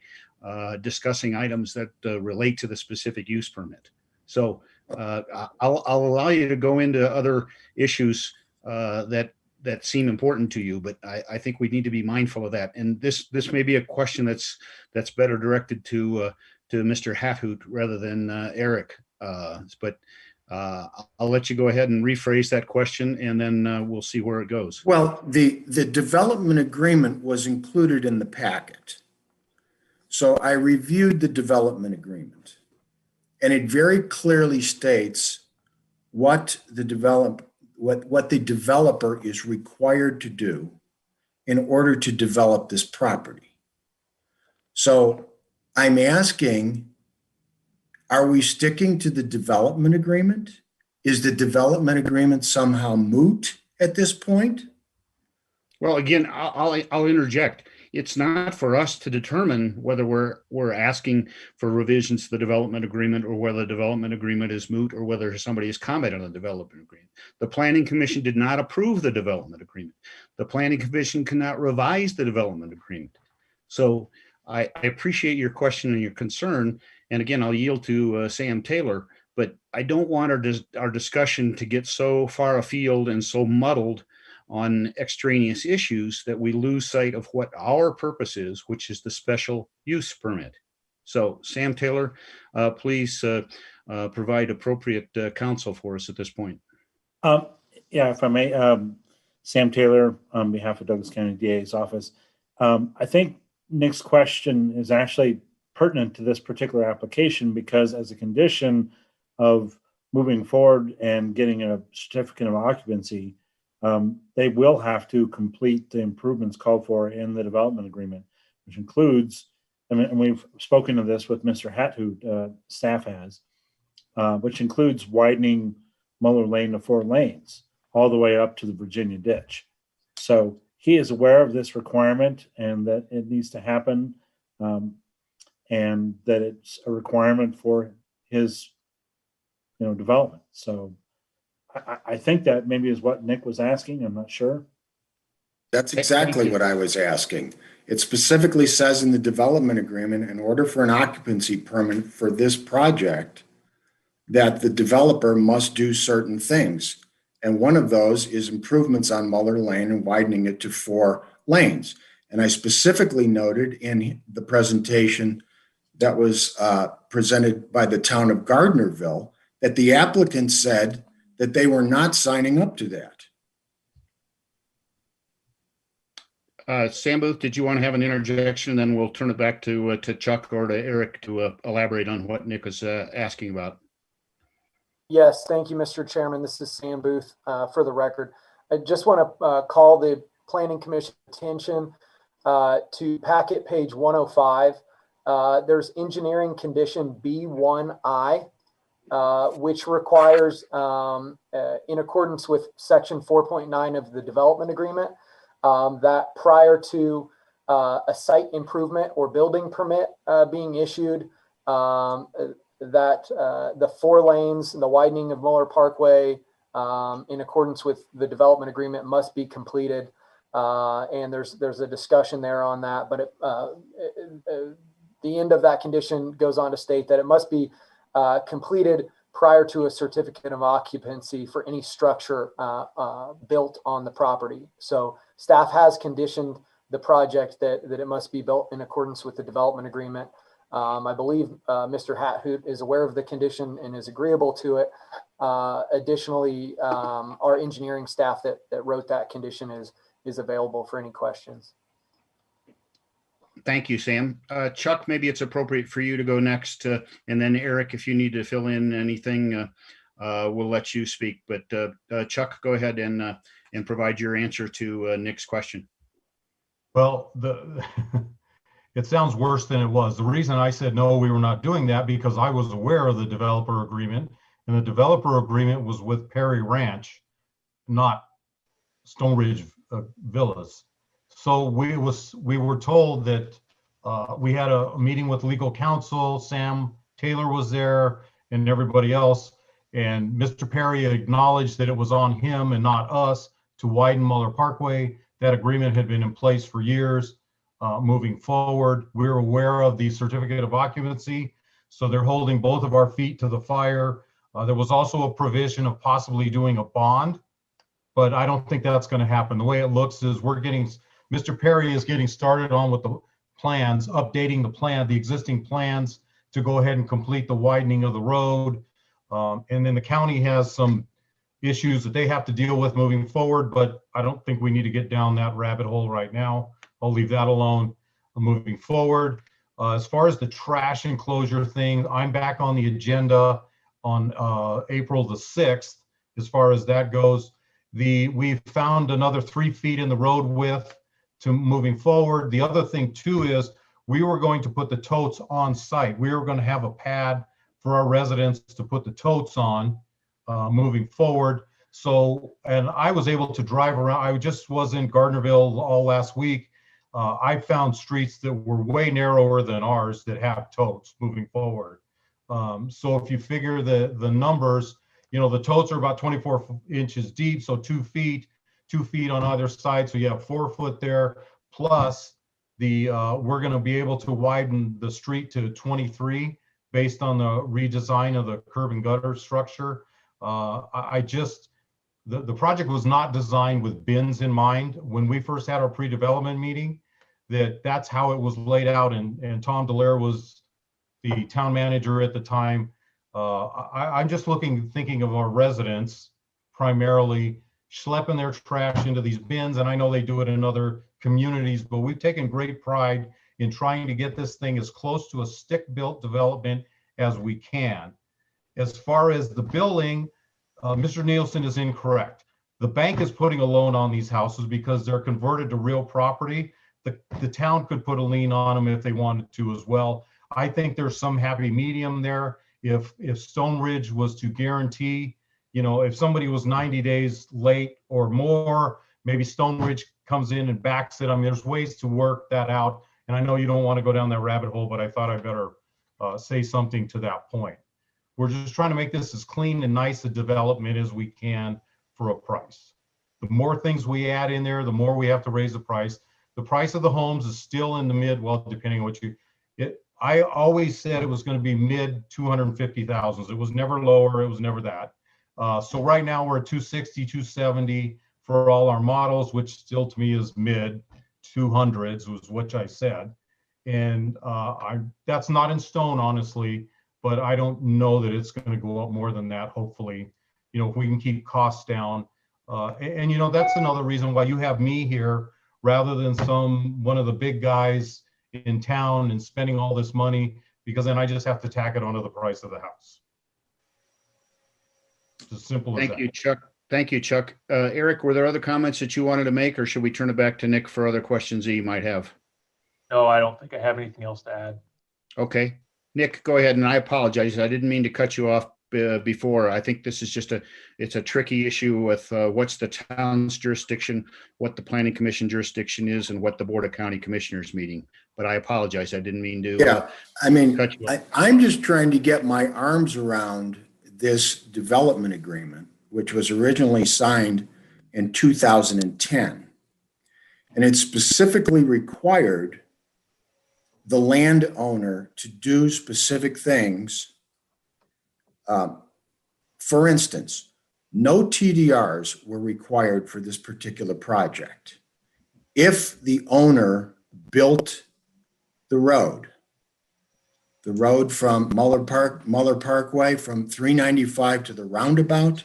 discussing items that relate to the specific use permit. So I'll allow you to go into other issues that seem important to you, but I think we need to be mindful of that. And this may be a question that's better directed to Mr. Hathout rather than Eric. But I'll let you go ahead and rephrase that question, and then we'll see where it goes. Well, the development agreement was included in the packet. So I reviewed the development agreement, and it very clearly states what the developer is required to do in order to develop this property. So I'm asking, are we sticking to the development agreement? Is the development agreement somehow moot at this point? Well, again, I'll interject. It's not for us to determine whether we're asking for revisions to the development agreement, or whether the development agreement is moot, or whether somebody has commented on the development agreement. The Planning Commission did not approve the development agreement. The Planning Commission cannot revise the development agreement. So I appreciate your question and your concern. And again, I'll yield to Sam Taylor, but I don't want our discussion to get so far afield and so muddled on extraneous issues that we lose sight of what our purpose is, which is the special use permit. So Sam Taylor, please provide appropriate counsel for us at this point. Yeah, if I may, Sam Taylor on behalf of Douglas County DA's office. I think Nick's question is actually pertinent to this particular application, because as a condition of moving forward and getting a certificate of occupancy, they will have to complete the improvements called for in the development agreement, which includes, and we've spoken of this with Mr. Hathout, staff has, which includes widening Muller Lane to 4 lanes all the way up to the Virginia Ditch. So he is aware of this requirement and that it needs to happen, and that it's a requirement for his, development. So I think that maybe is what Nick was asking. I'm not sure. That's exactly what I was asking. It specifically says in the development agreement, in order for an occupancy permit for this project, that the developer must do certain things. And one of those is improvements on Muller Lane and widening it to 4 lanes. And I specifically noted in the presentation that was presented by the town of Gardnerville that the applicant said that they were not signing up to that. Sam Booth, did you want to have an interjection? Then we'll turn it back to Chuck or to Eric to elaborate on what Nick was asking about. Yes, thank you, Mr. Chairman. This is Sam Booth. For the record, I just want to call the Planning Commission attention to packet page 105. There's engineering condition B1i, which requires, in accordance with section 4.9 of the development agreement, that prior to a site improvement or building permit being issued, that the 4 lanes and the widening of Muller Parkway, in accordance with the development agreement, must be completed. And there's a discussion there on that, but the end of that condition goes on to state that it must be completed prior to a certificate of occupancy for any structure built on the property. So staff has conditioned the project that it must be built in accordance with the development agreement. I believe Mr. Hathout is aware of the condition and is agreeable to it. Additionally, our engineering staff that wrote that condition is available for any questions. Thank you, Sam. Chuck, maybe it's appropriate for you to go next, and then Eric, if you need to fill in anything, we'll let you speak. But Chuck, go ahead and provide your answer to Nick's question. Well, it sounds worse than it was. The reason I said no, we were not doing that, because I was aware of the developer agreement, and the developer agreement was with Perry Ranch, not Stone Ridge Villas. So we were told that we had a meeting with legal counsel. Sam Taylor was there and everybody else. And Mr. Perry acknowledged that it was on him and not us to widen Muller Parkway. That agreement had been in place for years. Moving forward, we're aware of the certificate of occupancy. So they're holding both of our feet to the fire. There was also a provision of possibly doing a bond, but I don't think that's going to happen. The way it looks is Mr. Perry is getting started on with the plans, updating the existing plans to go ahead and complete the widening of the road. And then the county has some issues that they have to deal with moving forward, but I don't think we need to get down that rabbit hole right now. I'll leave that alone moving forward. As far as the trash enclosure thing, I'm back on the agenda on April the 6th. As far as that goes, we found another 3 feet in the road width to moving forward. The other thing too is we were going to put the totes on site. We were going to have a pad for our residents to put the totes on moving forward. So, and I was able to drive around. I just was in Gardnerville all last week. I found streets that were way narrower than ours that have totes moving forward. So if you figure the numbers, the totes are about 24 inches deep, so 2 feet on either side. So you have 4 foot there, plus we're going to be able to widen the street to 23 based on the redesign of the curb and gutter structure. The project was not designed with bins in mind. When we first had our pre-development meeting, that's how it was laid out, and Tom Dallaire was the town manager at the time. I'm just thinking of our residents primarily schlepping their trash into these bins, and I know they do it in other communities, but we've taken great pride in trying to get this thing as close to a stick-built development as we can. As far as the building, Mr. Nielsen is incorrect. The bank is putting a loan on these houses because they're converted to real property. The town could put a lien on them if they wanted to as well. I think there's some happy medium there. If Stone Ridge was to guarantee, if somebody was 90 days late or more, maybe Stone Ridge comes in and backs it. I mean, there's ways to work that out. And I know you don't want to go down that rabbit hole, but I thought I'd better say something to that point. We're just trying to make this as clean and nice a development as we can for a price. The more things we add in there, the more we have to raise the price. The price of the homes is still in the mid, well, depending on what I always said it was going to be mid 250,000s. It was never lower. It was never that. So right now we're at 260, 270 for all our models, which still to me is mid 200s was what I said. And that's not in stone, honestly, but I don't know that it's going to go up more than that. Hopefully, if we can keep costs down. And that's another reason why you have me here rather than one of the big guys in town and spending all this money, because then I just have to tack it onto the price of the house. It's as simple as that. Thank you, Chuck. Thank you, Chuck. Eric, were there other comments that you wanted to make, or should we turn it back to Nick for other questions that you might have? No, I don't think I have anything else to add. Okay. Nick, go ahead. And I apologize. I didn't mean to cut you off before. I think this is just it's a tricky issue with what's the town's jurisdiction, what the planning commission jurisdiction is, and what the Board of County Commissioners meeting. But I apologize. I didn't mean to. Yeah, I mean, cut you off. I'm just trying to get my arms around this development agreement, which was originally signed in 2010. And it specifically required the landowner to do specific things. For instance, no TDRs were required for this particular project. If the owner built the road from Muller Parkway, from 395 to the roundabout,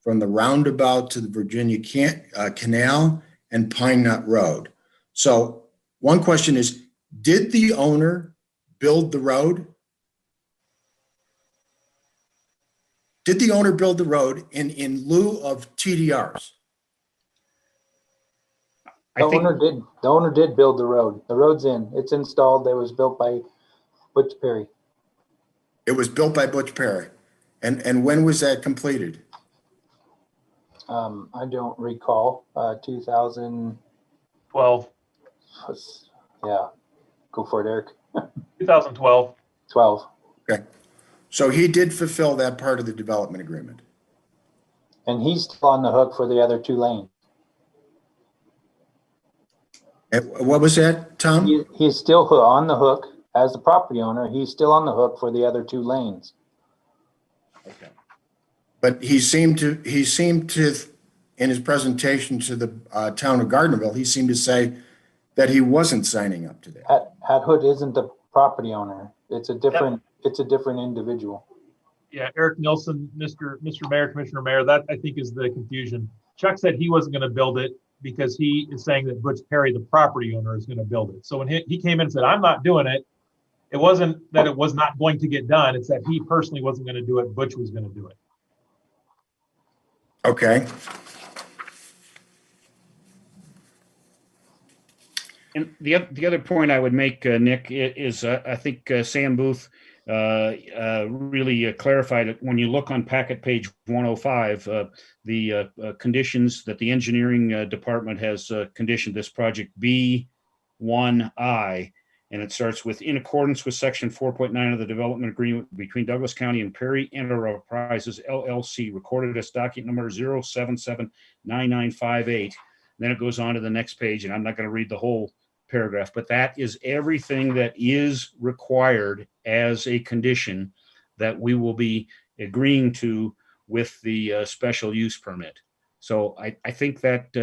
from the roundabout to the Virginia Canal and Pine Knot Road. So one question is, Did the owner build the road? Did the owner build the road in lieu of TDRs? The owner did build the road. The road's in. It's installed. It was built by Butch Perry. It was built by Butch Perry. And when was that completed? I don't recall. 12. Yeah. Go for it, Eric. 2012. 12. Okay. So he did fulfill that part of the development agreement. And he's still on the hook for the other 2 lanes. What was that, Tom? He's still on the hook as the property owner. He's still on the hook for the other 2 lanes. Okay. But he seemed to, in his presentation to the town of Gardnerville, he seemed to say that he wasn't signing up to that. Hat Hood isn't the property owner. It's a different individual. Yeah, Eric Nilsson, Mr. Mayor, Commissioner Mayor, that I think is the confusion. Chuck said he wasn't going to build it because he is saying that Butch Perry, the property owner, is going to build it. So when he came in and said, I'm not doing it, it wasn't that it was not going to get done. It's that he personally wasn't going to do it. Butch was going to do it. Okay. And the other point I would make, Nick, is I think Sam Booth really clarified it. When you look on packet page 105, the conditions that the engineering department has conditioned this project B1i, and it starts with, in accordance with section 4.9 of the development agreement between Douglas County and Perry Enterprises LLC, recorded as document number 0779958. Then it goes on to the next page, and I'm not going to read the whole paragraph, but that is everything that is required as a condition that we will be agreeing to with the special use permit. So I think that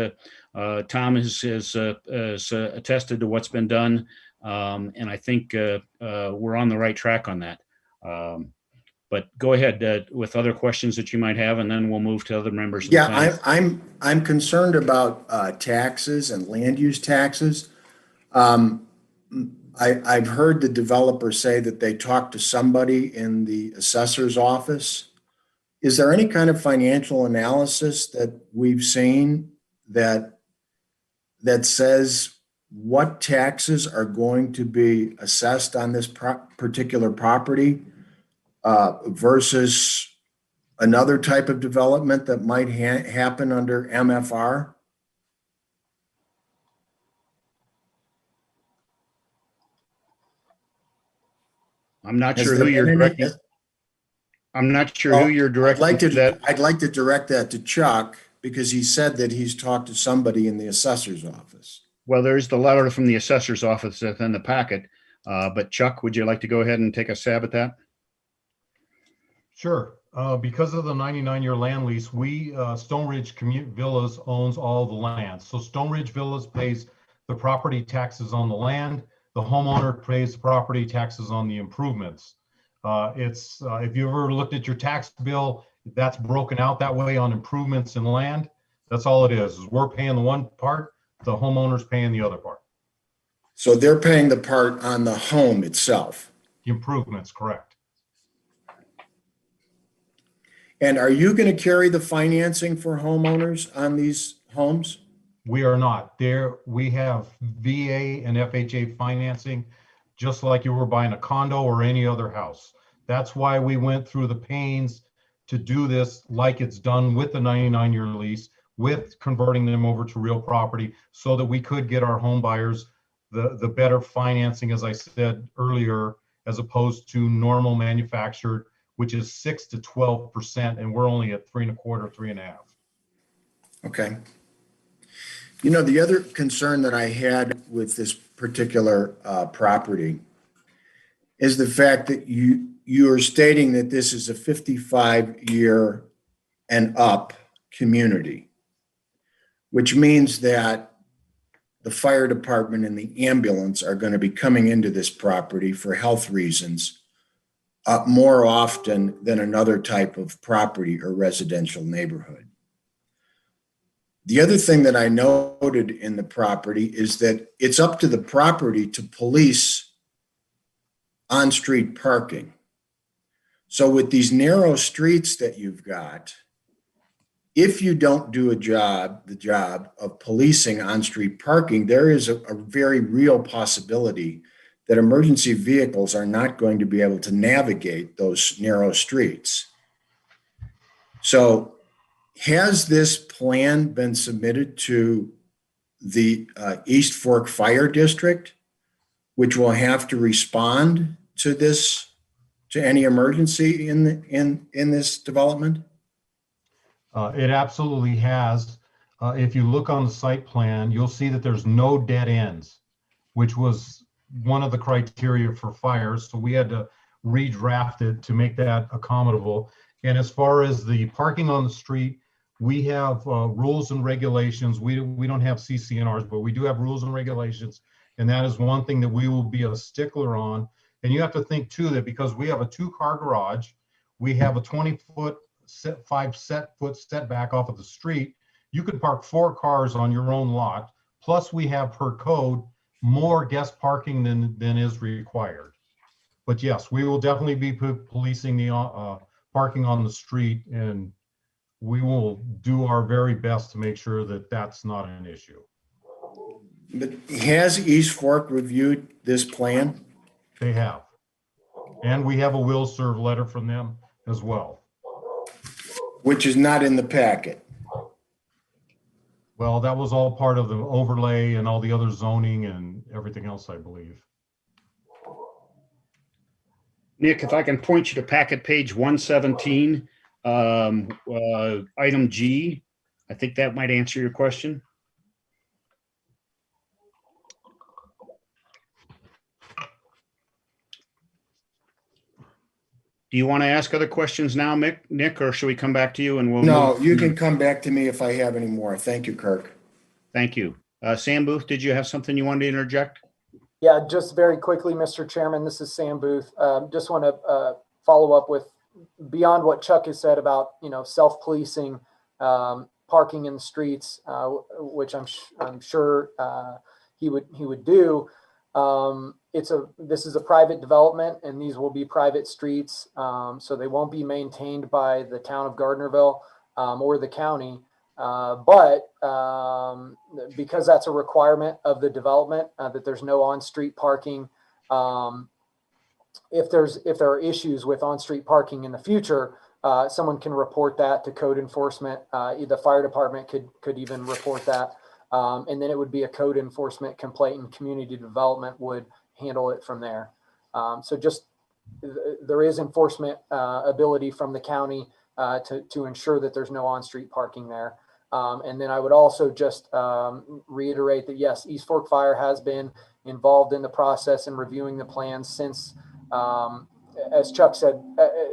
Tom has attested to what's been done, and I think we're on the right track on that. But go ahead with other questions that you might have, and then we'll move to other members of the panel. I'm concerned about taxes and land use taxes. I've heard the developer say that they talked to somebody in the assessor's office. Is there any kind of financial analysis that we've seen that says what taxes are going to be assessed on this particular property versus another type of development that might happen under MFR? I'm not sure who you're directing. I'm not sure who you're directing. I'd like to direct that to Chuck, because he said that he's talked to somebody in the assessor's office. Well, there's the letter from the assessor's office that's in the packet. But Chuck, would you like to go ahead and take a stab at that? Sure. Because of the 99-year land lease, Stone Ridge Villas owns all the land. So Stone Ridge Villas pays the property taxes on the land. The homeowner pays property taxes on the improvements. If you ever looked at your tax bill, that's broken out that way on improvements in land. That's all it is we're paying the one part, the homeowner's paying the other part. So they're paying the part on the home itself. The improvements, correct. And are you going to carry the financing for homeowners on these homes? We are not. We have VA and FHA financing, just like you were buying a condo or any other house. That's why we went through the pains to do this like it's done with the 99-year lease, with converting them over to real property, so that we could get our home buyers the better financing, as I said earlier, as opposed to normal manufactured, which is 6 to 12%, and we're only at 3.25, 3.5. Okay. You know, the other concern that I had with this particular property is the fact that you are stating that this is a 55-year and up community, which means that the fire department and the ambulance are going to be coming into this property for health reasons more often than another type of property or residential neighborhood. The other thing that I noted in the property is that it's up to the property to police on-street parking. So with these narrow streets that you've got, if you don't do the job of policing on-street parking, there is a very real possibility that emergency vehicles are not going to be able to navigate those narrow streets. So has this plan been submitted to the East Fork Fire District, which will have to respond to this, to any emergency in this development? It absolutely has. If you look on the site plan, you'll see that there's no dead ends, which was one of the criteria for fires. So we had to redraft it to make that accommodable. And as far as the parking on the street, we have rules and regulations. We don't have CCNRs, but we do have rules and regulations. And that is one thing that we will be a stickler on. And you have to think too, that because we have a 2-car garage, we have a 20-foot, 5-foot setback off of the street. You could park 4 cars on your own lot. Plus we have per code more guest parking than is required. But yes, we will definitely be policing the parking on the street, and we will do our very best to make sure that that's not an issue. But has East Fork reviewed this plan? They have. And we have a will serve letter from them as well. Which is not in the packet. Well, that was all part of the overlay and all the other zoning and everything else, I believe. Nick, if I can point you to packet page 117, item G, I think that might answer your question. Do you want to ask other questions now, Nick, or should we come back to you and we'll No, move? you can come back to me if I have any more. Thank you, Kirk. Thank you. Sam Booth, did you have something you wanted to interject? Yeah, just very quickly, Mr. Chairman, this is Sam Booth. Just want to follow up with, beyond what Chuck has said about, self-policing, parking in the streets, which I'm sure he would do. This is a private development, and these will be private streets, so they won't be maintained by the town of Gardnerville or the county. But because that's a requirement of the development, that there's no on-street parking. If there are issues with on-street parking in the future, someone can report that to code enforcement. The fire department could even report that. And then it would be a code enforcement complaint, and community development would handle it from there. So just there is enforcement ability from the county to ensure that there's no on-street parking there. And then I would also just reiterate that, yes, East Fork Fire has been involved in the process and reviewing the plans since, as Chuck said,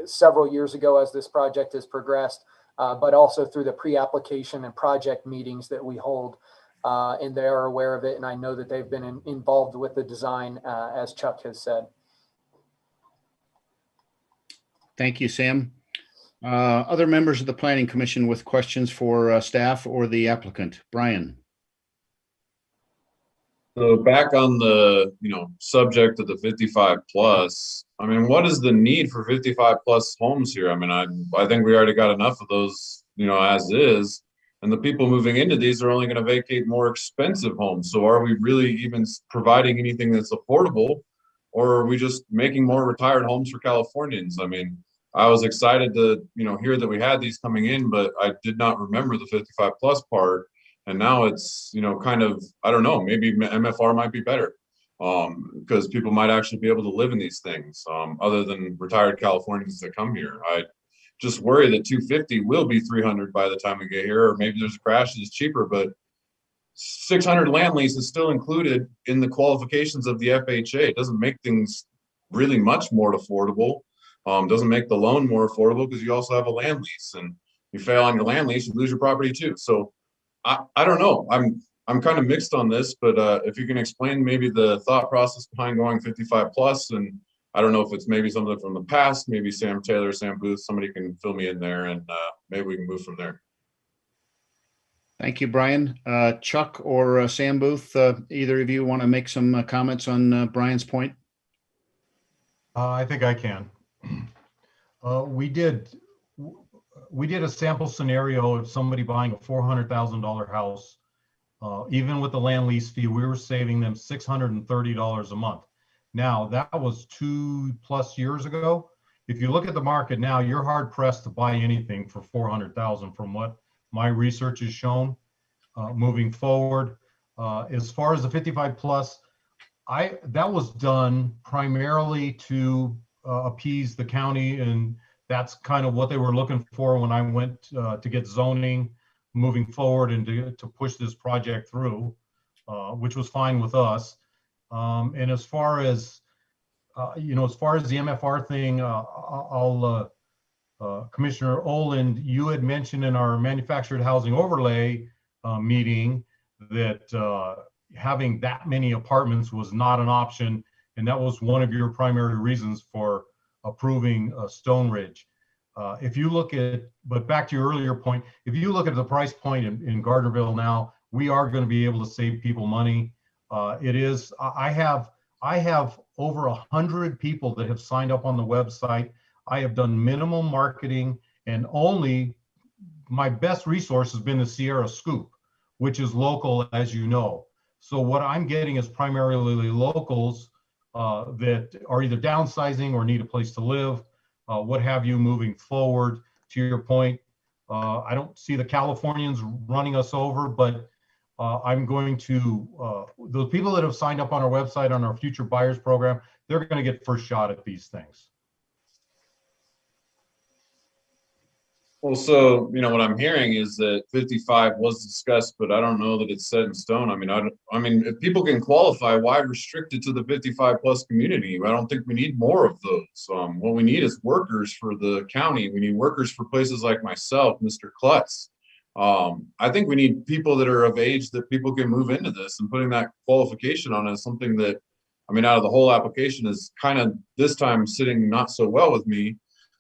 several years ago as this project has progressed, but also through the pre-application and project meetings that we hold. And they are aware of it, and I know that they've been involved with the design, as Chuck has said. Thank you, Sam. Other members of the Planning Commission with questions for staff or the applicant? Brian. So back on the, subject of the 55 plus, I mean, what is the need for 55 plus homes here? I mean, I think we already got enough of those, as is. And the people moving into these are only going to vacate more expensive homes. So are we really even providing anything that's affordable, or are we just making more retired homes for Californians? I mean, I was excited to, hear that we had these coming in, but I did not remember the 55 plus part. And now it's, kind of, I don't know, maybe MFR might be better because people might actually be able to live in these things other than retired Californians that come here. I just worry that 250 will be 300 by the time we get here, or maybe there's a crash that's cheaper, but 600 land lease is still included in the qualifications of the FHA. It doesn't make things really much more affordable. Doesn't make the loan more affordable because you also have a land lease, and you fail on your land lease, you lose your property too. So I don't know. I'm kind of mixed on this, but if you can explain maybe the thought process behind going 55 plus, and I don't know if it's maybe something from the past, maybe Sam Taylor, Sam Booth, somebody can fill me in there, and maybe we can move from there. Thank you, Brian. Chuck or Sam Booth, either of you want to make some comments on Brian's point? I think I can. We did a sample scenario of somebody buying a $400,000 house. Even with the land lease fee, we were saving them $630 a month. Now, that was 2+ years ago. If you look at the market now, you're hard pressed to buy anything for $400,000 from what my research has shown. Moving forward, as far as the 55 plus, that was done primarily to appease the county, and that's kind of what they were looking for when I went to get zoning moving forward and to push this project through, which was fine with us. And as far as as far as the MFR thing, Commissioner Oland, you had mentioned in our manufactured housing overlay meeting that having that many apartments was not an option, and that was one of your primary reasons for approving Stone Ridge. If you look at, but back to your earlier point, if you look at the price point in Gardnerville now, we are going to be able to save people money. It is, I have over 100 people that have signed up on the website. I have done minimal marketing, and only my best resource has been the Sierra Scoop, which is local, as you know. So what I'm getting is primarily locals that are either downsizing or need a place to live, what have you, moving forward. To your point, I don't see the Californians running us over, but I'm going to, the people that have signed up on our website on our future buyers program, they're going to get first shot at these things. Well, so, what I'm hearing is that 55 was discussed, but I don't know that it's set in stone. I mean, if people can qualify, why restrict it to the 55 plus community? I don't think we need more of those. What we need is workers for the county. We need workers for places like myself, Mr. Klutz. I think we need people that are of age that people can move into this, and putting that qualification on is something that, out of the whole application is kind of this time sitting not so well with me.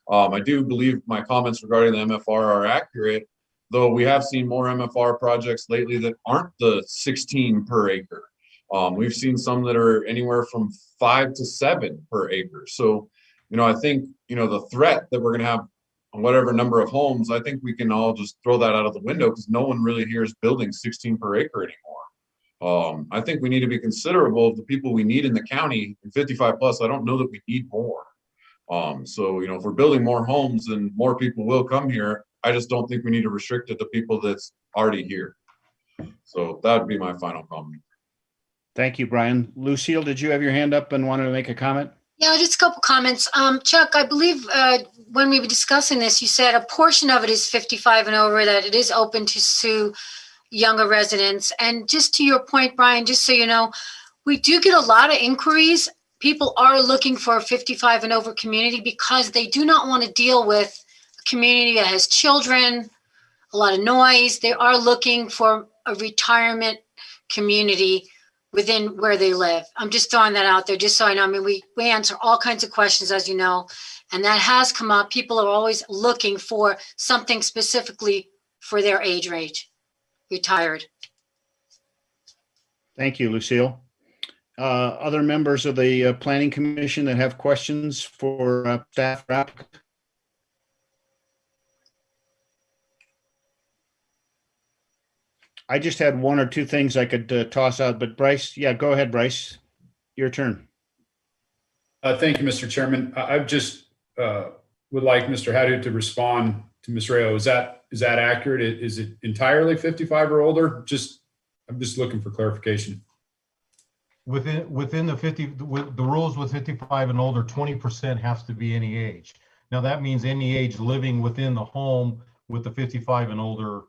I do believe my comments regarding the MFR are accurate, though we have seen more MFR projects lately that aren't the 16 per acre. We've seen some that are anywhere from 5 to 7 per acre. So, I think, the threat that we're going to have on whatever number of homes, I think we can all just throw that out of the window, because no one really here is building 16 per acre anymore. I think we need to be considerable of the people we need in the county. In 55 plus, I don't know that we need more. So, if we're building more homes, then more people will come here. I just don't think we need to restrict it to people that's already here. So that would be my final comment. Thank you, Brian. Lucille, did you have your hand up and wanted to make a comment? Yeah, just a couple comments. Chuck, I believe when we were discussing this, you said a portion of it is 55 and over, that it is open to younger residents. And just to your point, Brian, just so you know, we do get a lot of inquiries. People are looking for a 55 and over community because they do not want to deal with a community that has children, a lot of noise. They are looking for a retirement community within where they live. I'm just throwing that out there just so I know. We answer all kinds of questions, as you know, and that has come up. People are always looking for something specifically for their age range, retired. Thank you, Lucille. Other members of the Planning Commission that have questions for staff or applicant? I just had one or two things I could toss out, but Bryce, yeah, go ahead, Bryce. Your turn. Thank you, Mr. Chairman. I just would like Mr. Hadid to respond to Ms. Rayo. Is that accurate? Is it entirely 55 or older? I'm just looking for clarification. Within the rules with 55 and older, 20% has to be any age. Now that means any age living within the home with the 55 and older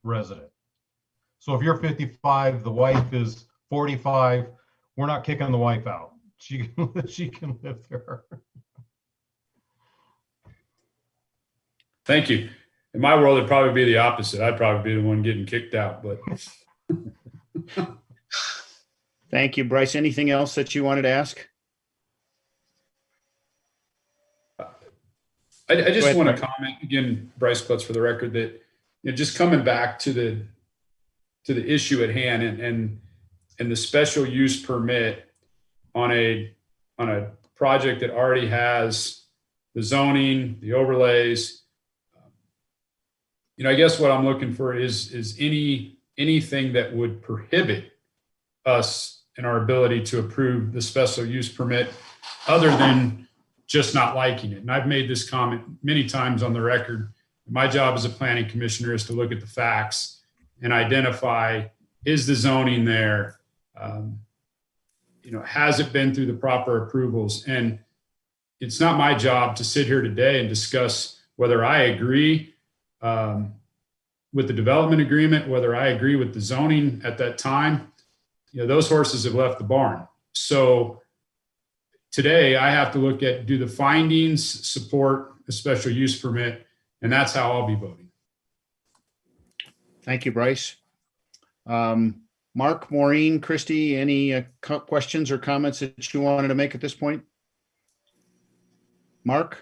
resident. So if you're 55, the wife is 45, we're not kicking the wife out. She can live there. Thank you. In my world, it'd probably be the opposite. I'd probably be the one getting kicked out, but. Thank you, Bryce. Anything else that you wanted to ask? I just want to comment again, Bryce Klutz, for the record, that just coming back to the issue at hand and the special use permit on a project that already has the zoning, the overlays. I guess what I'm looking for is anything that would prohibit us in our ability to approve the special use permit other than just not liking it. And I've made this comment many times on the record. My job as a planning commissioner is to look at the facts and identify, is the zoning there? Has it been through the proper approvals? And it's not my job to sit here today and discuss whether I agree with the development agreement, whether I agree with the zoning at that time. Those horses have left the barn. So today I have to look at, do the findings support a special use permit? And that's how I'll be voting. Thank you, Bryce. Mark, Maureen, Christy, any questions or comments that you wanted to make at this point? Mark?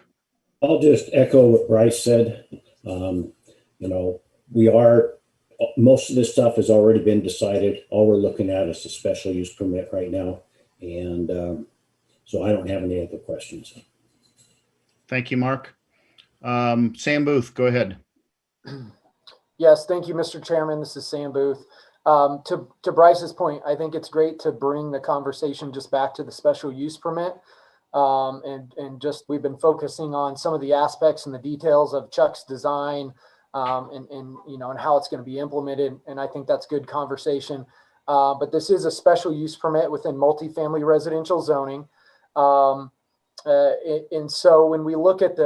I'll just echo what Bryce said. Most of this stuff has already been decided. All we're looking at is a special use permit right now. And so I don't have any other questions. Thank you, Mark. Sam Booth, go ahead. Yes, thank you, Mr. Chairman. This is Sam Booth. To Bryce's point, I think it's great to bring the conversation just back to the special use permit. And just we've been focusing on some of the aspects and the details of Chuck's design and how it's going to be implemented. And I think that's good conversation. But this is a special use permit within multifamily residential zoning. And so when we look at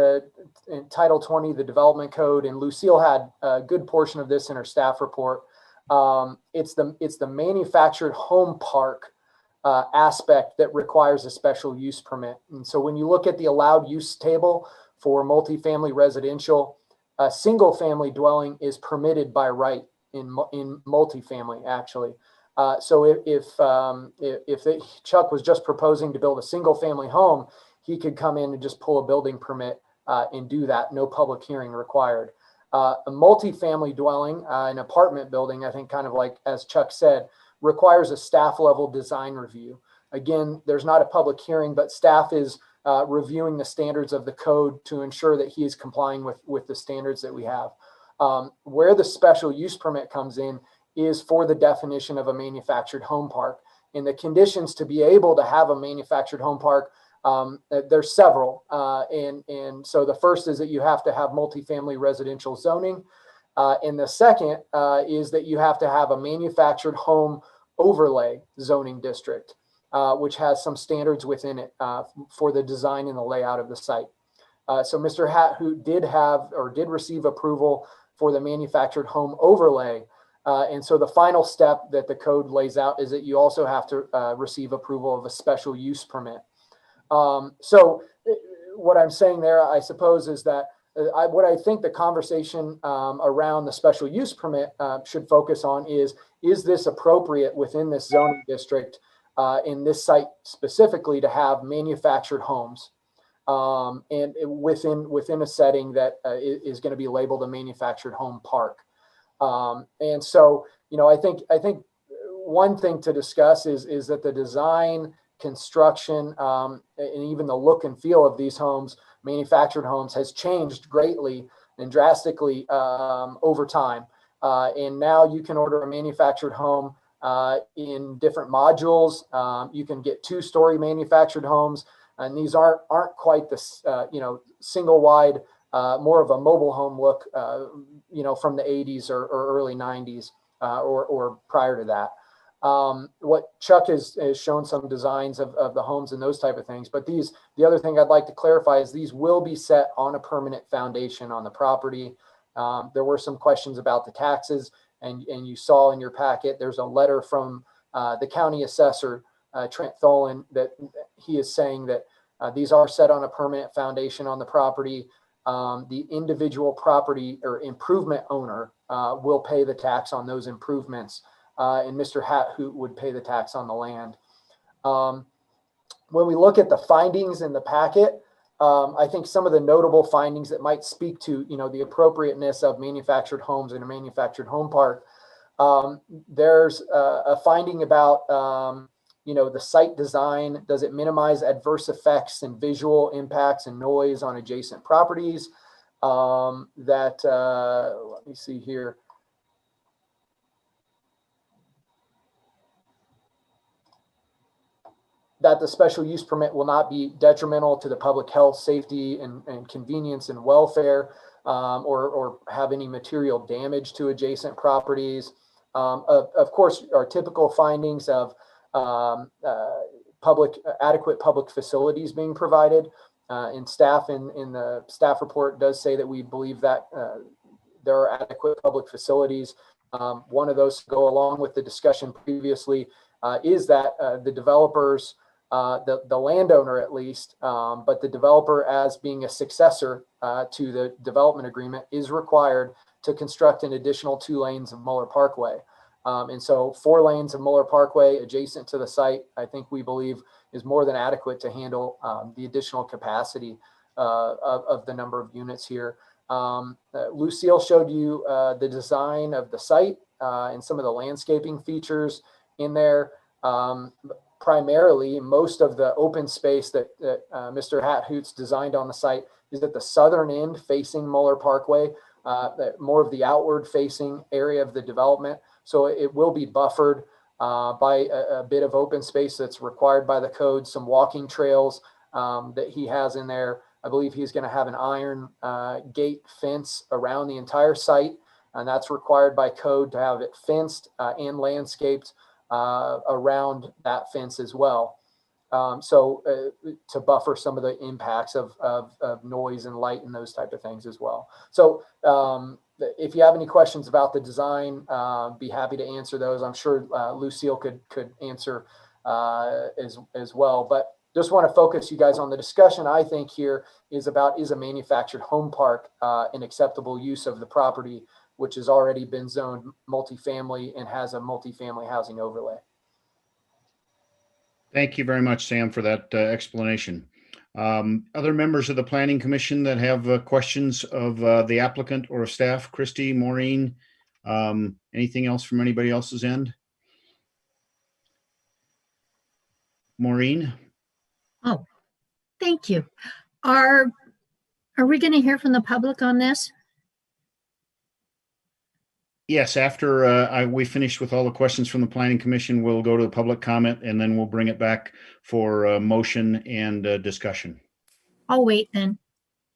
in Title 20, the development code, and Lucille had a good portion of this in her staff report, it's the manufactured home park aspect that requires a special use permit. And so when you look at the allowed use table for multifamily residential, a single family dwelling is permitted by right in multifamily, actually. So if Chuck was just proposing to build a single family home, he could come in and just pull a building permit and do that. No public hearing required. A multifamily dwelling, an apartment building, I think kind of like, as Chuck said, requires a staff level design review. Again, there's not a public hearing, but staff is reviewing the standards of the code to ensure that he is complying with the standards that we have. Where the special use permit comes in is for the definition of a manufactured home park. And the conditions to be able to have a manufactured home park, there's several. And so the first is that you have to have multifamily residential zoning. And the second is that you have to have a manufactured home overlay zoning district, which has some standards within it for the design and the layout of the site. So Mr. Hatt, who did receive approval for the manufactured home overlay. And so the final step that the code lays out is that you also have to receive approval of a special use permit. So what I'm saying there, I suppose, is that what I think the conversation around the special use permit should focus on is this appropriate within this zoning district in this site specifically to have manufactured homes and within a setting that is going to be labeled a manufactured home park. And so, I think one thing to discuss is that the design, construction, and even the look and feel of these homes, manufactured homes, has changed greatly and drastically over time. And now you can order a manufactured home in different modules. You can get 2-story manufactured homes, and these aren't quite this, single wide, more of a mobile home look, from the 80s or early 90s or prior to that. What Chuck has shown some designs of the homes and those type of things, but the other thing I'd like to clarify is these will be set on a permanent foundation on the property. There were some questions about the taxes, and you saw in your packet, there's a letter from the county assessor, Trent Tholen, that he is saying that these are set on a permanent foundation on the property. The individual property or improvement owner will pay the tax on those improvements. And Mr. Hatt, who would pay the tax on the land. When we look at the findings in the packet, I think some of the notable findings that might speak to, the appropriateness of manufactured homes in a manufactured home park There's a finding about, the site design. Does it minimize adverse effects and visual impacts and noise on adjacent properties? Let me see here. That the special use permit will not be detrimental to the public health, safety, and convenience and welfare, or have any material damage to adjacent properties. Of course, our typical findings of adequate public facilities being provided, and staff in the staff report does say that we believe that there are adequate public facilities. One of those to go along with the discussion previously is that the developers, the landowner at least, but the developer as being a successor to the development agreement is required to construct an additional 2 lanes of Muller Parkway. And so 4 lanes of Muller Parkway adjacent to the site, I think we believe is more than adequate to handle the additional capacity of the number of units here. Lucille showed you the design of the site and some of the landscaping features in there. Primarily, most of the open space that Mr. Hathoots designed on the site is at the southern end facing Muller Parkway, more of the outward facing area of the development. So it will be buffered by a bit of open space that's required by the code, some walking trails that he has in there. I believe he's going to have an iron gate fence around the entire site, and that's required by code to have it fenced and landscaped around that fence as well. To buffer some of the impacts of noise and light and those type of things as well. So if you have any questions about the design, be happy to answer those. I'm sure Lucille could answer as well. But just want to focus you guys on the discussion. I think here is a manufactured home park an acceptable use of the property, which has already been zoned multifamily and has a multifamily housing overlay. Thank you very much, Sam, for that explanation. Other members of the Planning Commission that have questions of the applicant or staff? Christy, Maureen, anything else from anybody else's end? Maureen? Oh, thank you. Are we going to hear from the public on this? Yes, after we finish with all the questions from the Planning Commission, we'll go to the public comment and then we'll bring it back for motion and discussion. I'll wait then.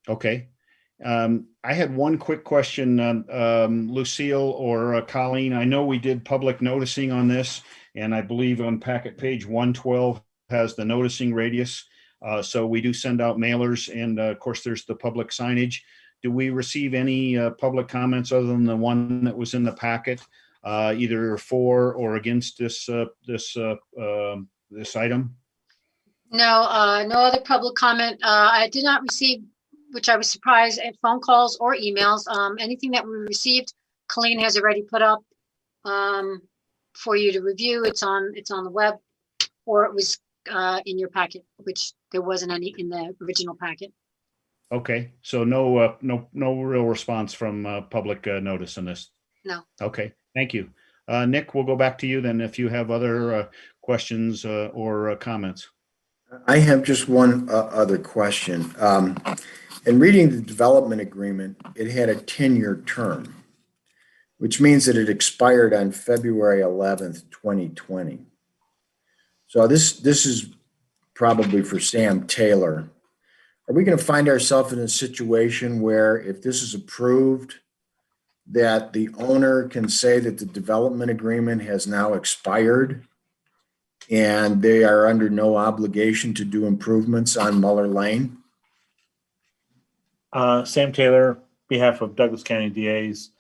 Okay. I had one quick question, Lucille or Colleen. I know we did public noticing on this, and I believe on packet page 112 has the noticing radius. So we do send out mailers, and of course there's the public signage. Do we receive any public comments other than the one that was in the packet, either for or against this item? No, no other public comment. I did not receive, which I was surprised, at phone calls or emails. Anything that we received, Colleen has already put up for you to review. It's on the web, or it was in your packet, which there wasn't any in the original packet. Okay, so no real response from public notice on this. No. Okay, thank you. Nick, we'll go back to you then if you have other questions or comments. I have just one other question. In reading the development agreement, it had a 10-year term, which means that it expired on February 11th, 2020. So this is probably for Sam Taylor. Are we going to find ourselves in a situation where if this is approved, that the owner can say that the development agreement has now expired and they are under no obligation to do improvements on Muller Lane? Sam Taylor, behalf of Douglas County DAs,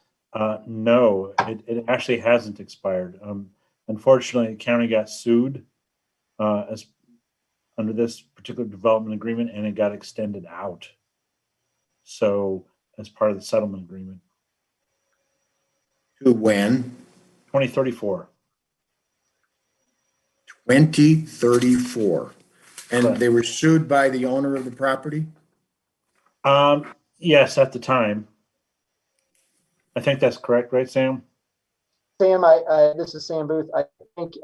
no, it actually hasn't expired. Unfortunately, the county got sued as under this particular development agreement, and it got extended out. So as part of the settlement agreement. To when? 2034. 2034. And Correct. they were sued by the owner of the property? Yes, at the time. I think that's correct, right, Sam? Sam, this is Sam Booth. I think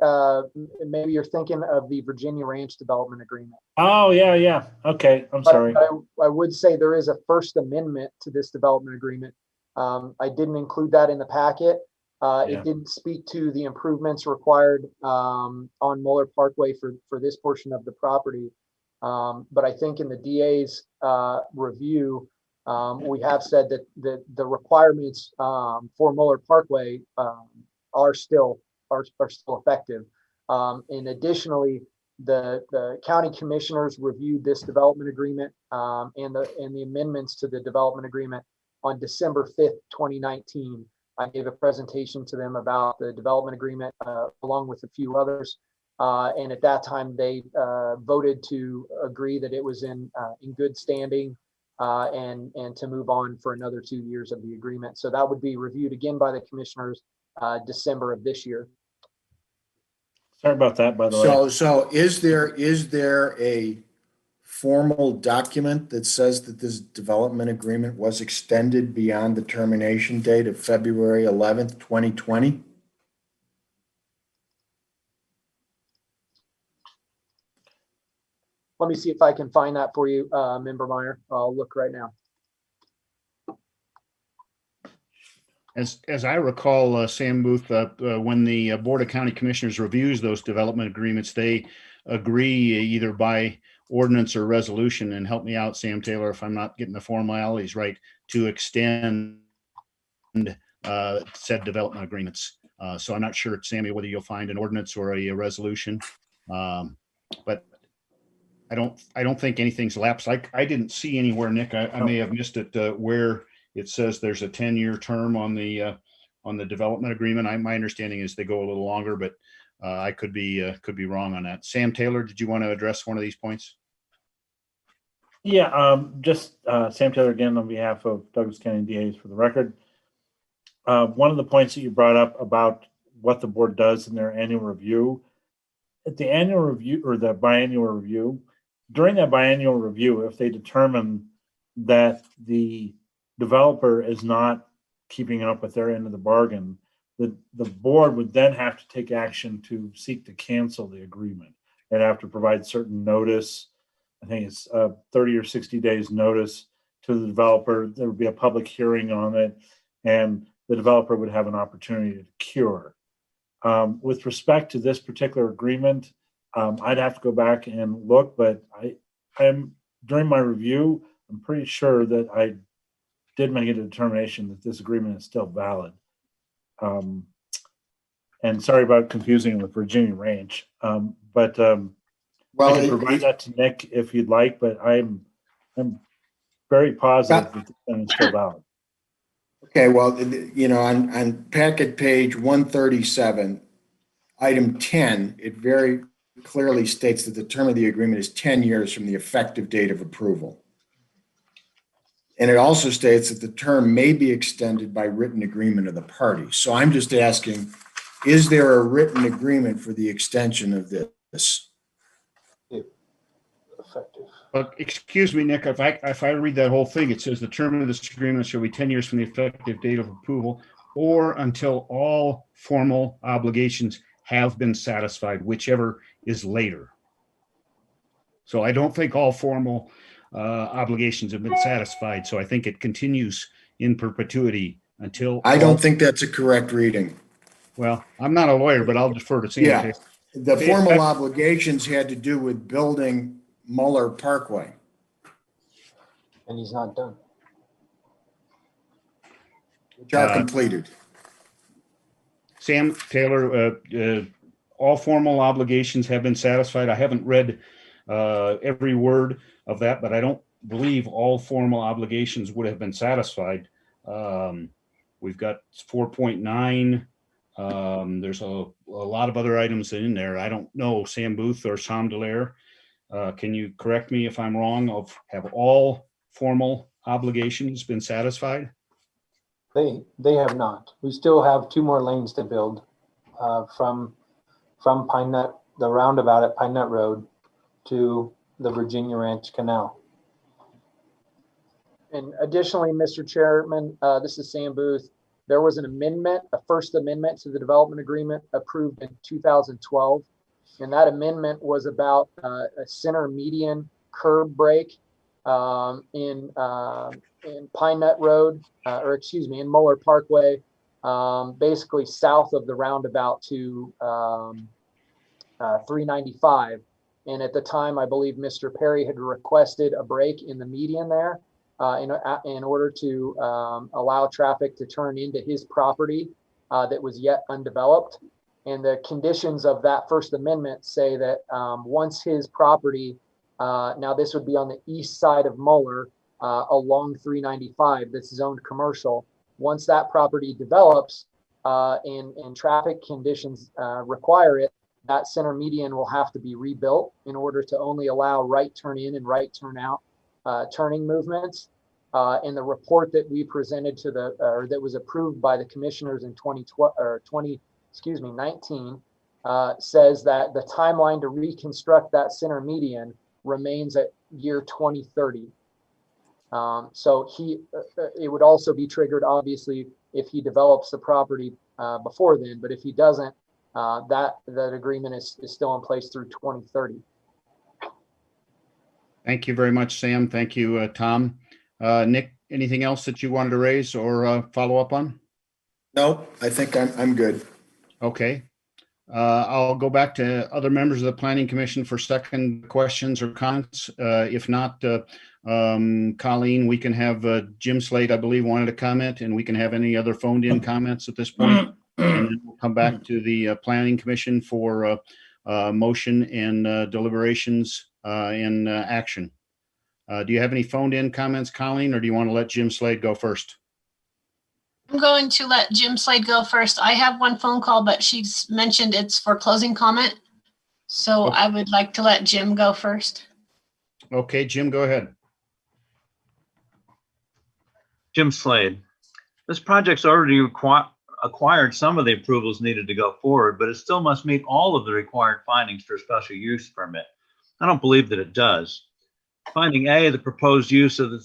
maybe you're thinking of the Virginia Ranch Development Agreement. Oh, yeah, yeah. Okay, I'm But sorry. I would say there is a First Amendment to this development agreement. I didn't include that in the packet. Yeah. It didn't speak to the improvements required on Muller Parkway for this portion of the property. But I think in the DA's review, we have said that the requirements for Muller Parkway are still effective. And additionally, the county commissioners reviewed this development agreement and the amendments to the development agreement on December 5th, 2019. I gave a presentation to them about the development agreement along with a few others. And at that time, they voted to agree that it was in good standing and to move on for another 2 years of the agreement. So that would be reviewed again by the commissioners December of this year. Sorry about that, by the way. So is there a formal document that says that this development agreement was extended beyond the termination date of February 11th, 2020? Let me see if I can find that for you, Member Meyer. I'll look right now. As I recall, Sam Booth, when the Board of County Commissioners reviews those development agreements, they agree either by ordinance or resolution, and help me out, Sam Taylor, if I'm not getting the formalities right, to extend said development agreements. So I'm not sure, Sammy, whether you'll find an ordinance or a resolution, but I don't think anything's lapsed. I didn't see anywhere, Nick, I may have missed it, where it says there's a 10-year term on the development agreement. My understanding is they go a little longer, but I could be wrong on that. Sam Taylor, did you want to address one of these points? Yeah, just Sam Taylor again on behalf of Douglas County DAs for the record. One of the points that you brought up about what the board does in their annual review, at the annual review or the biannual review, during that biannual review, if they determine that the developer is not keeping up with their end of the bargain, the board would then have to take action to seek to cancel the agreement. They'd have to provide certain notice. I think it's 30 or 60 days notice to the developer. There would be a public hearing on it, and the developer would have an opportunity to cure. With respect to this particular agreement, I'd have to go back and look, but I'm during my review, I'm pretty sure that I did make a determination that this agreement is still valid. And sorry about confusing it with Virginia Ranch, but well, I can provide that to Nick if you'd like, but I'm very positive that it's still valid. Okay, well, on packet page 137, item 10, it very clearly states that the term of the agreement is 10 years from the effective date of approval. And it also states that the term may be extended by written agreement of the parties. So I'm just asking, is there a written agreement for the extension of this? Effective. Excuse me, Nick, if I read that whole thing, it says the term of this agreement shall be 10 years from the effective date of approval or until all formal obligations have been satisfied, whichever is later. So I don't think all formal obligations have been satisfied. So I think it continues in perpetuity until. I don't think that's a correct reading. Well, I'm not a lawyer, but I'll defer to Sam. Yeah, the formal obligations had to do with building Muller Parkway. And he's not done. Which are completed. Sam Taylor, all formal obligations have been satisfied. I haven't read every word of that, but I don't believe all formal obligations would have been satisfied. We've got 4.9. There's a lot of other items in there. I don't know, Sam Booth or Sam Delaire. Can you correct me if I'm wrong? Have all formal obligations been satisfied? They have not. We still have 2 more lanes to build from Pine Nut, the roundabout at Pine Nut Road, to the Virginia Ranch Canal. And additionally, Mr. Chairman, this is Sam Booth. There was an amendment, a first amendment to the development agreement approved in 2012. And that amendment was about a center median curb break in Pine Nut Road, in Muller Parkway, basically south of the roundabout to 395. And at the time, I believe Mr. Perry had requested a break in the median there in order to allow traffic to turn into his property that was yet undeveloped. And the conditions of that First Amendment say that once his property, now this would be on the east side of Muller along 395, that's zoned commercial. Once that property develops and traffic conditions require it, that center median will have to be rebuilt in order to only allow right turn in and right turn out turning movements. In the report that we presented to that was approved by the commissioners in 2019, says that the timeline to reconstruct that center median remains at year 2030. So it would also be triggered, obviously, if he develops the property before then. But if he doesn't, that agreement is still in place through 2030. Thank you very much, Sam. Thank you, Tom. Nick, anything else that you wanted to raise or follow up on? No, I think I'm good. Okay. I'll go back to other members of the Planning Commission for second questions or comments. If not, Colleen, we can have Jim Slade, I believe, wanted to comment, and we can have any other phoned in comments at this point. And then we'll come back to the Planning Commission for motion and deliberations and action. Do you have any phoned in comments, Colleen, or do you want to let Jim Slade go first? I'm going to let Jim Slade go first. I have one phone call, but she's mentioned it's for closing comment. So Okay. I would like to let Jim go first. Okay, Jim, go ahead. Jim Slade. This project's already acquired some of the approvals needed to go forward, but it still must meet all of the required findings for a special use permit. I don't believe that it does. Finding A, the proposed use at the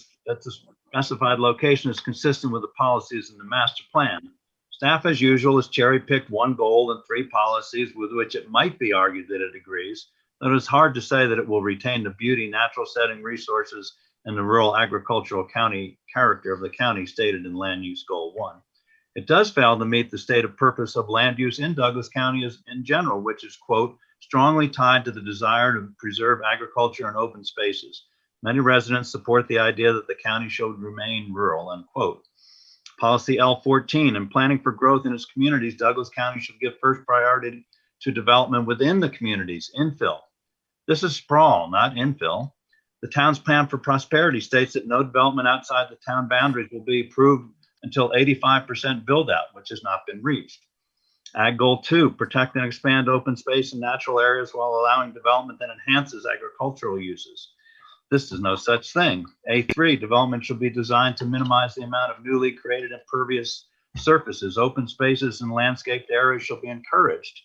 specified location is consistent with the policies in the master plan. Staff, as usual, has cherry-picked one goal and 3 policies with which it might be argued that it agrees, though it is hard to say that it will retain the beauty, natural setting, resources, and the rural agricultural county character of the county stated in Land Use Goal 1. It does fail to meet the stated purpose of land use in Douglas County in general, which is, quote, strongly tied to the desire to preserve agriculture and open spaces. Many residents support the idea that the county should remain rural, unquote. Policy L14, in planning for growth in its communities, Douglas County should give first priority to development within the communities, infill. This is sprawl, not infill. The town's plan for prosperity states that no development outside the town boundaries will be approved until 85% build out, which has not been reached. Ag Goal 2, protect and expand open space and natural areas while allowing development that enhances agricultural uses. This is no such thing. A3, development should be designed to minimize the amount of newly created impervious surfaces. Open spaces and landscaped areas shall be encouraged.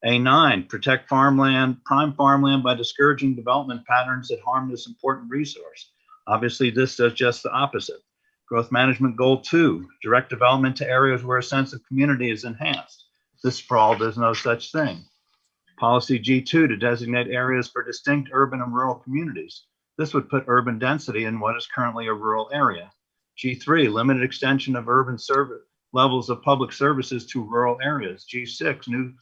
A9, protect farmland, prime farmland by discouraging development patterns that harm this important resource. Obviously, this does just the opposite. Growth Management Goal 2, direct development to areas where a sense of community is enhanced. This sprawl does no such thing. Policy G2, to designate areas for distinct urban and rural communities. This would put urban density in what is currently a rural area. G3, limited extension of urban service levels of public services to rural areas. G6, new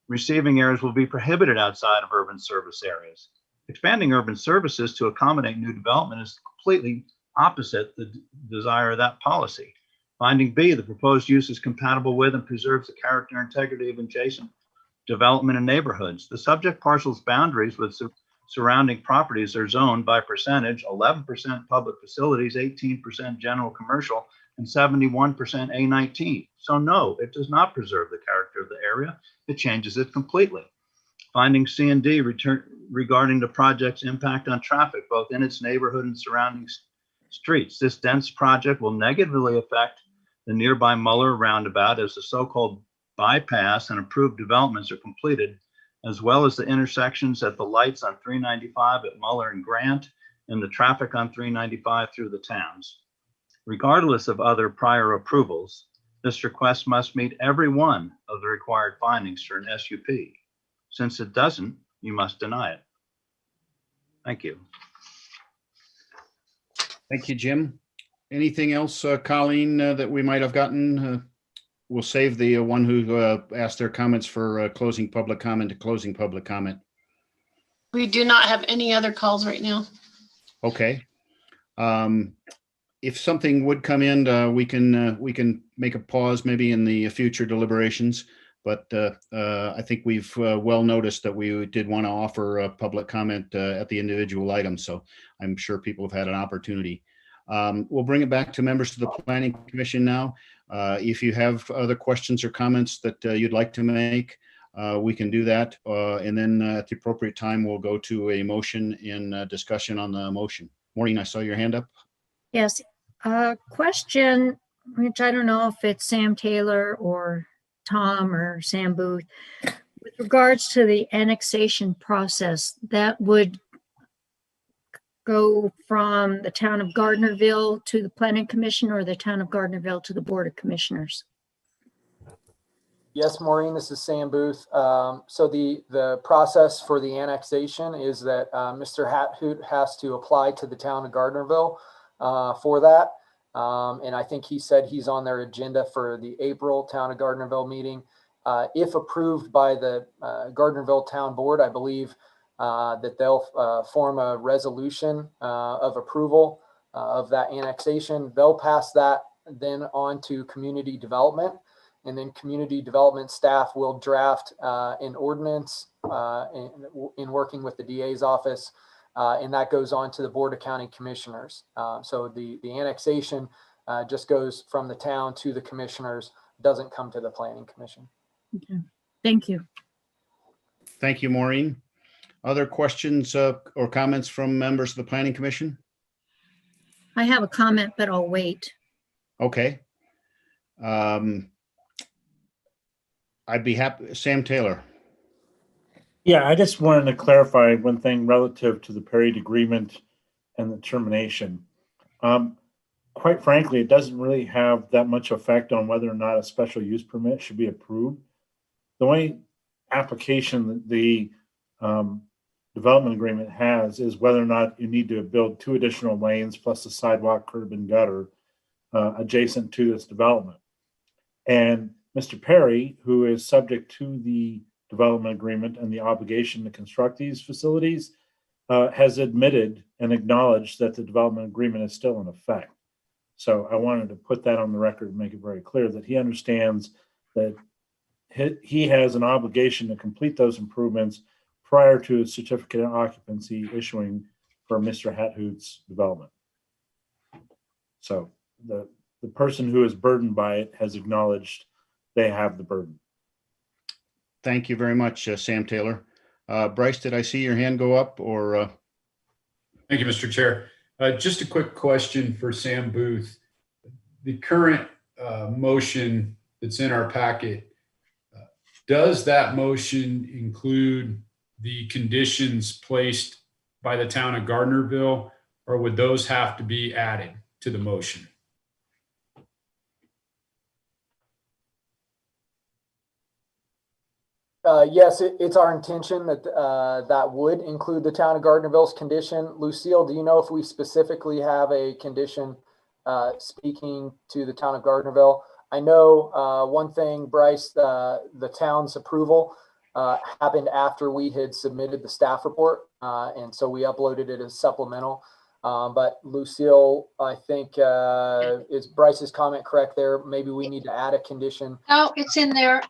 receiving areas will be prohibited outside of urban service areas. Expanding urban services to accommodate new development is completely opposite the desire of that policy. Finding B, the proposed use is compatible with and preserves the character and integrity of adjacent development and neighborhoods. The subject parcel's boundaries with surrounding properties are zoned by percentage, 11% public facilities, 18% general commercial, and 71% A19. So no, it does not preserve the character of the area. It changes it completely. Finding C and D regarding the project's impact on traffic, both in its neighborhood and surrounding streets. This dense project will negatively affect the nearby Muller roundabout as the so-called bypass and approved developments are completed, as well as the intersections at the lights on 395 at Muller and Grant, and the traffic on 395 through the towns. Regardless of other prior approvals, This request must meet every one of the required findings for an SUP. Since it doesn't, you must deny it. Thank you. Thank you, Jim. Anything else, Colleen, that we might have gotten? We'll save the one who asked their comments for closing public comment to closing public comment. We do not have any other calls right now. Okay. If something would come in, we can make a pause maybe in the future deliberations. But I think we've well noticed that we did want to offer public comment at the individual items. So I'm sure people have had an opportunity. We'll bring it back to members of the Planning Commission now. If you have other questions or comments that you'd like to make, we can do that. And then at the appropriate time, we'll go to a motion in discussion on the motion. Maureen, I saw your hand up. Yes, question, which I don't know if it's Sam Taylor or Tom or Sam Booth. With regards to the annexation process, that would go from the town of Gardnerville to the Planning Commission, or the town of Gardnerville to the Board of Commissioners? Yes, Maureen, this is Sam Booth. So the process for the annexation is that Mr. Hathoot has to apply to the town of Gardnerville for that. And I think he said he's on their agenda for the April town of Gardnerville meeting. If approved by the Gardnerville Town Board, I believe that they'll form a resolution of approval of that annexation. They'll pass that then on to community development, and then community development staff will draft an ordinance in working with the DA's office, and that goes on to the Board of County Commissioners. So the annexation just goes from the town to the commissioners, doesn't come to the Planning Commission. Okay. Thank you. Thank you, Maureen. Other questions or comments from members of the Planning Commission? I have a comment, but I'll wait. Okay. I'd be happy. Sam Taylor. Yeah, I just wanted to clarify one thing relative to the Perry agreement and the termination. Quite frankly, it doesn't really have that much effect on whether or not a special use permit should be approved. The only application that the development agreement has is whether or not you need to build 2 additional lanes plus a sidewalk, curb, and gutter adjacent to this development. And Mr. Perry, who is subject to the development agreement and the obligation to construct these facilities, has admitted and acknowledged that the development agreement is still in effect. So I wanted to put that on the record and make it very clear that he understands that he has an obligation to complete those improvements prior to a certificate of occupancy issuing for Mr. Hathoot's development. So the person who is burdened by it has acknowledged they have the burden. Thank you very much, Sam Taylor. Bryce, did I see your hand go up or? Thank you, Mr. Chair. Just a quick question for Sam Booth. The current motion that's in our packet, does that motion include the conditions placed by the town of Gardnerville, or would those have to be added to the motion? Yes, it's our intention that that would include the town of Gardnerville's condition. Lucille, do you know if we specifically have a condition speaking to the town of Gardnerville? I know one thing, Bryce, the town's approval happened after we had submitted the staff report, and so we uploaded it as supplemental. But Lucille, I think, is Bryce's comment correct there? Maybe we need to add a condition. Oh, it's in there.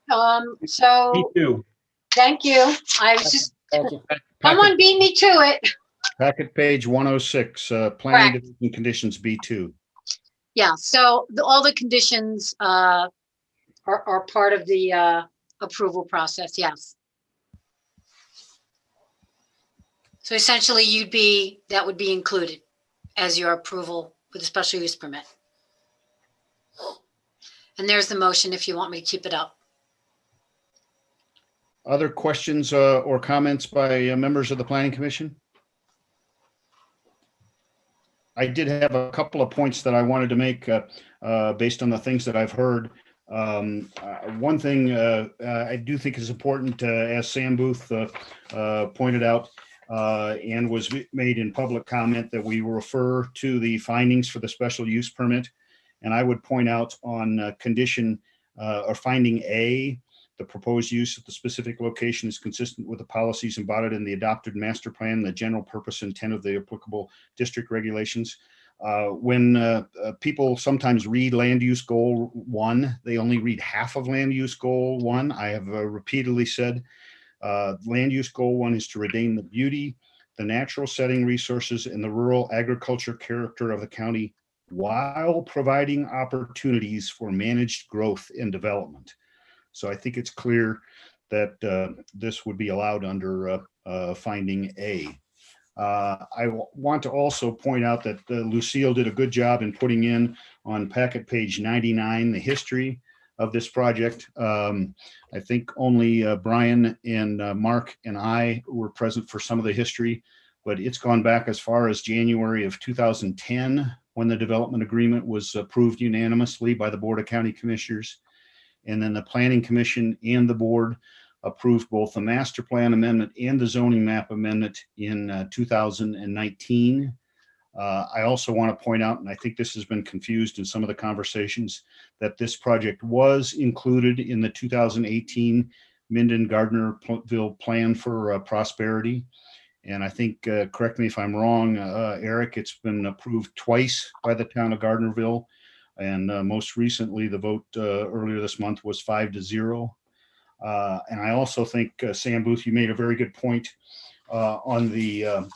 So Me too. thank you. I was just, Thank you. someone beat me to it. Packet page 106, planning division conditions B2. Yeah, so all the conditions are part of the approval process, yes. So essentially that would be included as your approval with a special use permit. And there's the motion if you want me to keep it up. Other questions or comments by members of the Planning Commission? I did have a couple of points that I wanted to make based on the things that I've heard. One thing I do think is important, as Sam Booth pointed out, and was made in public comment, that we refer to the findings for the special use permit. And I would point out on condition or finding A, the proposed use of the specific location is consistent with the policies embodied in the adopted master plan, the general purpose intent of the applicable district regulations. When people sometimes read land use goal 1, they only read half of land use goal 1. I have repeatedly said land use goal 1 is to retain the beauty, the natural setting resources, and the rural agriculture character of the county while providing opportunities for managed growth and development. So I think it's clear that this would be allowed under finding A. I want to also point out that Lucille did a good job in putting in on packet page 99 the history of this project. I think only Brian and Mark and I were present for some of the history, but it's gone back as far as January of 2010 when the development agreement was approved unanimously by the Board of County Commissioners. And then the Planning Commission and the board approved both the master plan amendment and the zoning map amendment in 2019. I also want to point out, and I think this has been confused in some of the conversations, that this project was included in the 2018 Minden-Gardnerville Plan for Prosperity. And I think, correct me if I'm wrong, Eric, it's been approved twice by the town of Gardnerville. And most recently, the vote earlier this month was 5-0. And I also think, Sam Booth, you made a very good point on the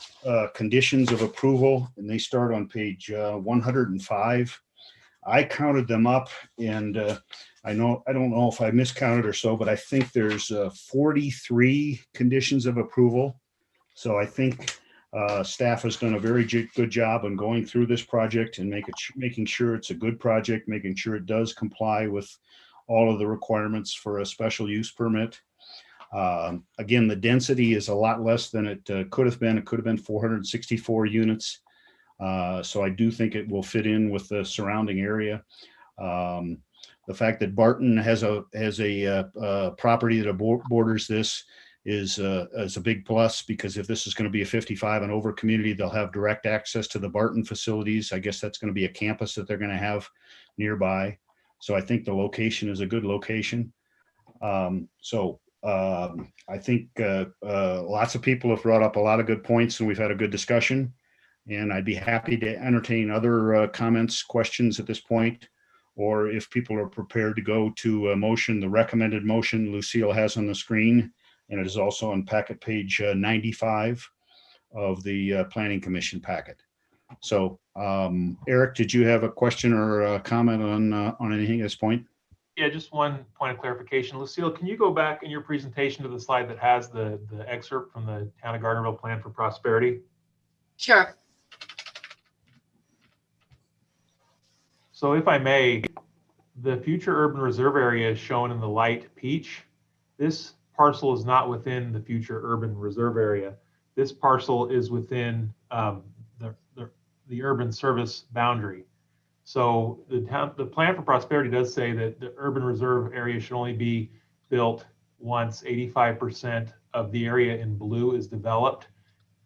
conditions of approval, and they start on page 105. I counted them up, and I don't know if I miscounted or so, but I think there's 43 conditions of approval. So I think staff has done a very good job on going through this project and making sure it's a good project, making sure it does comply with all of the requirements for a special use permit. Again, the density is a lot less than it could have been. It could have been 464 units. So I do think it will fit in with the surrounding area. The fact that Barton has a property that borders this is a big plus, because if this is going to be a 55 and over community, they'll have direct access to the Barton facilities. I guess that's going to be a campus that they're going to have nearby. So I think the location is a good location. I think lots of people have brought up a lot of good points, and we've had a good discussion. And I'd be happy to entertain other comments, questions at this point, or if people are prepared to go to a motion, the recommended motion Lucille has on the screen, and it is also on packet page 95 of the Planning Commission packet. So, Eric, did you have a question or a comment on anything at this point? Yeah, just one point of clarification. Lucille, can you go back in your presentation to the slide that has the excerpt from the Town of Gardnerville Plan for Prosperity? Sure. So if I may, the future urban reserve area is shown in the light peach. This parcel is not within the future urban reserve area. This parcel is within the urban service boundary. So the plan for prosperity does say that the urban reserve area should only be built once 85% of the area in blue is developed.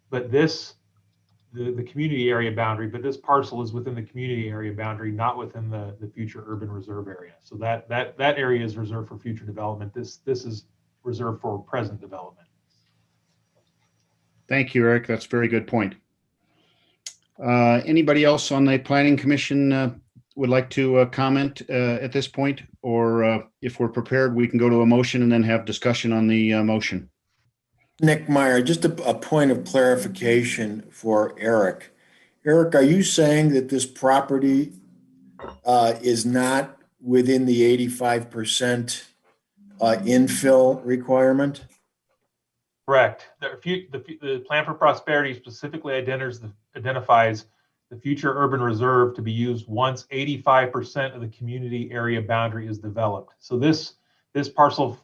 But the community area boundary, but this parcel is within the community area boundary, not within the future urban reserve area. So that area is reserved for future development. This is reserved for present development. Thank you, Eric. That's a very good point. Anybody else on the Planning Commission would like to comment at this point? Or if we're prepared, we can go to a motion and then have discussion on the motion. Nick Meyer, just a point of clarification for Eric. Eric, are you saying that this property is not within the 85% infill requirement? Correct. The plan for prosperity specifically identifies the future urban reserve to be used once 85% of the community area boundary is developed. So this parcel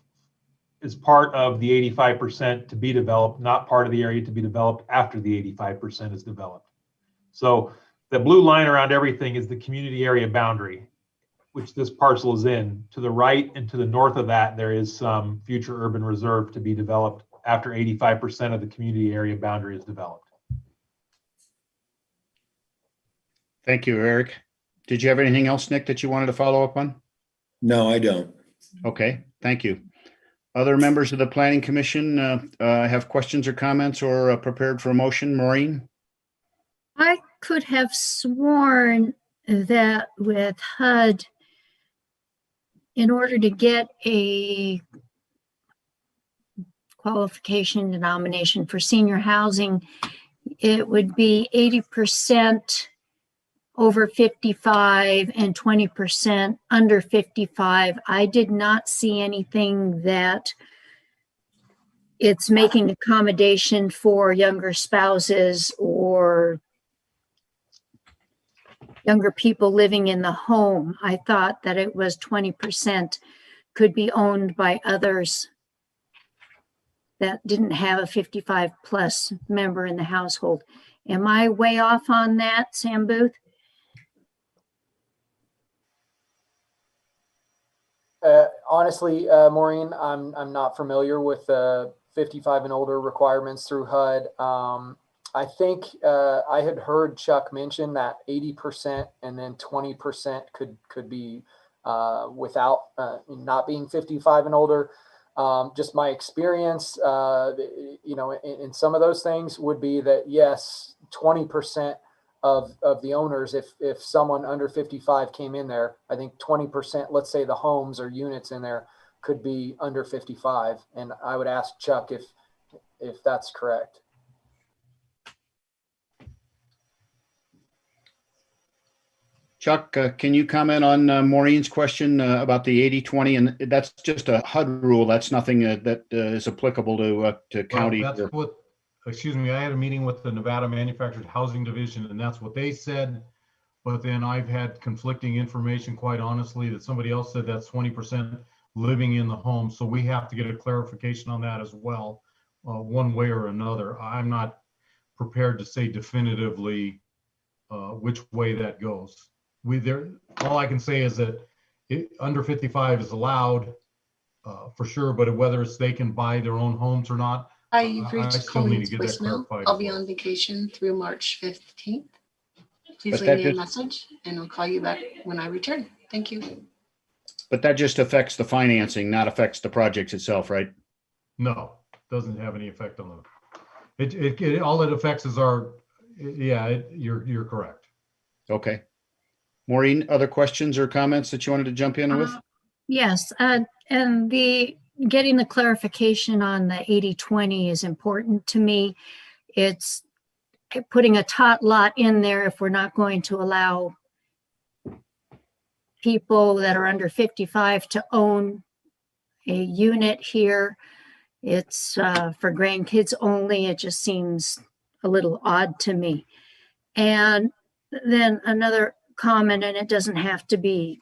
is part of the 85% to be developed, not part of the area to be developed after the 85% is developed. So the blue line around everything is the community area boundary. which this parcel is in. To the right and to the north of that, there is some future urban reserve to be developed after 85% of the community area boundary is developed. Thank you, Eric. Did you have anything else, Nick, that you wanted to follow up on? No, I don't. Okay, thank you. Other members of the Planning Commission have questions or comments or prepared for a motion? Maureen? I could have sworn that with HUD, in order to get a qualification denomination for senior housing, it would be 80% over 55 and 20% under 55. I did not see anything that it's making accommodation for younger spouses or younger people living in the home. I thought that it was 20% could be owned by others that didn't have a 55 plus member in the household. Am I way off on that, Sam Booth? Honestly, Maureen, I'm not familiar with the 55 and older requirements through HUD. I think I had heard Chuck mention that 80% and then 20% could be without not being 55 and older. Just my experience, in some of those things would be that yes, 20% of the owners, if someone under 55 came in there, I think 20%, let's say the homes or units in there could be under 55. And I would ask Chuck if that's correct. Chuck, can you comment on Maureen's question about the 80-20? And that's just a HUD rule. That's nothing that is applicable to county. Well, that's what, excuse me, I had a meeting with the Nevada Manufactured Housing Division, and that's what they said. But then I've had conflicting information, quite honestly, that somebody else said that's 20% living in the home. So we have to get a clarification on that as well, one way or another. I'm not prepared to say definitively which way that goes. All I can say is that under 55 is allowed for sure, but whether it's they can buy their own homes or not, You've I reached still need Colleen's to get that voicemail. clarified. I'll be on vacation through March 15th. Please But leave that me a just- message and I'll call you back when I return. Thank you. But that just affects the financing, not affects the projects itself, right? No, doesn't have any effect on them. All it affects is our, you're correct. Okay. Maureen, other questions or comments that you wanted to jump in with? Yes, and getting the clarification on the 80-20 is important to me. It's putting a tot lot in there if we're not going to allow people that are under 55 to own a unit here. It's for grandkids only. It just seems a little odd to me. And then another comment, and it doesn't have to be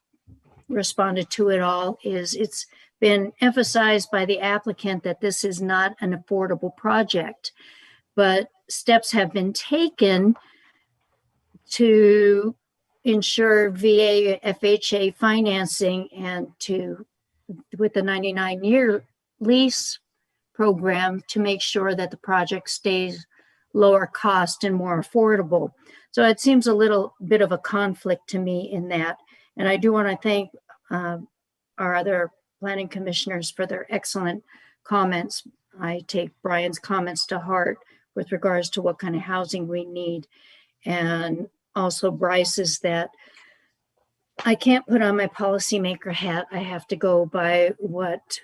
responded to at all, is it's been emphasized by the applicant that this is not an affordable project, but steps have been taken to ensure VA FHA financing and with the 99-year lease program to make sure that the project stays lower cost and more affordable. So it seems a little bit of a conflict to me in that. And I do want to thank our other planning commissioners for their excellent comments. I take Brian's comments to heart with regards to what kind of housing we need. And also Bryce's, that I can't put on my policymaker hat. I have to go by what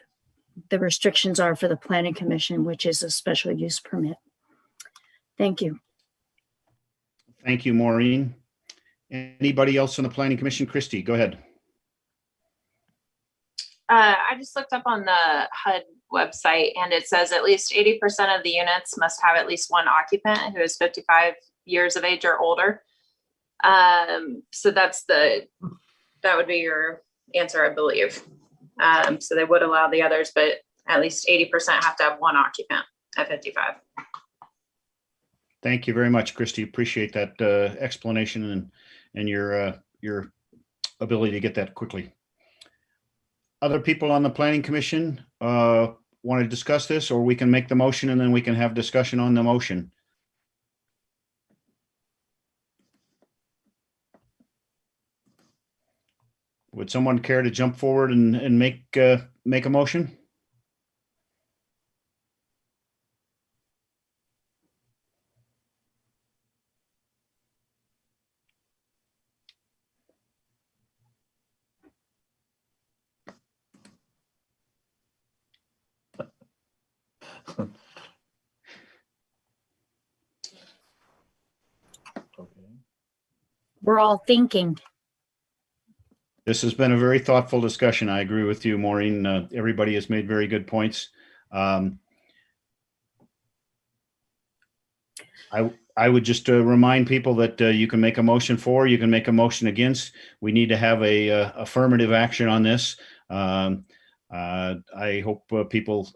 the restrictions are for the planning commission, which is a special use permit. Thank you. Thank you, Maureen. Anybody else on the Planning Commission? Christy, go ahead. I just looked up on the HUD website and it says at least 80% of the units must have at least one occupant who is 55 years of age or older. So that would be your answer, I believe. So they would allow the others, but at least 80% have to have one occupant at 55. Thank you very much, Christy. Appreciate that explanation and your ability to get that quickly. Other people on the planning commission want to discuss this, or we can make the motion and then we can have discussion on the motion. Would someone care to jump forward and make a motion? We're all thinking. This has been a very thoughtful discussion. I agree with you, Maureen. Everybody has made very good points. I would just remind people that you can make a motion for, you can make a motion against. We need to have a affirmative action on this. I hope people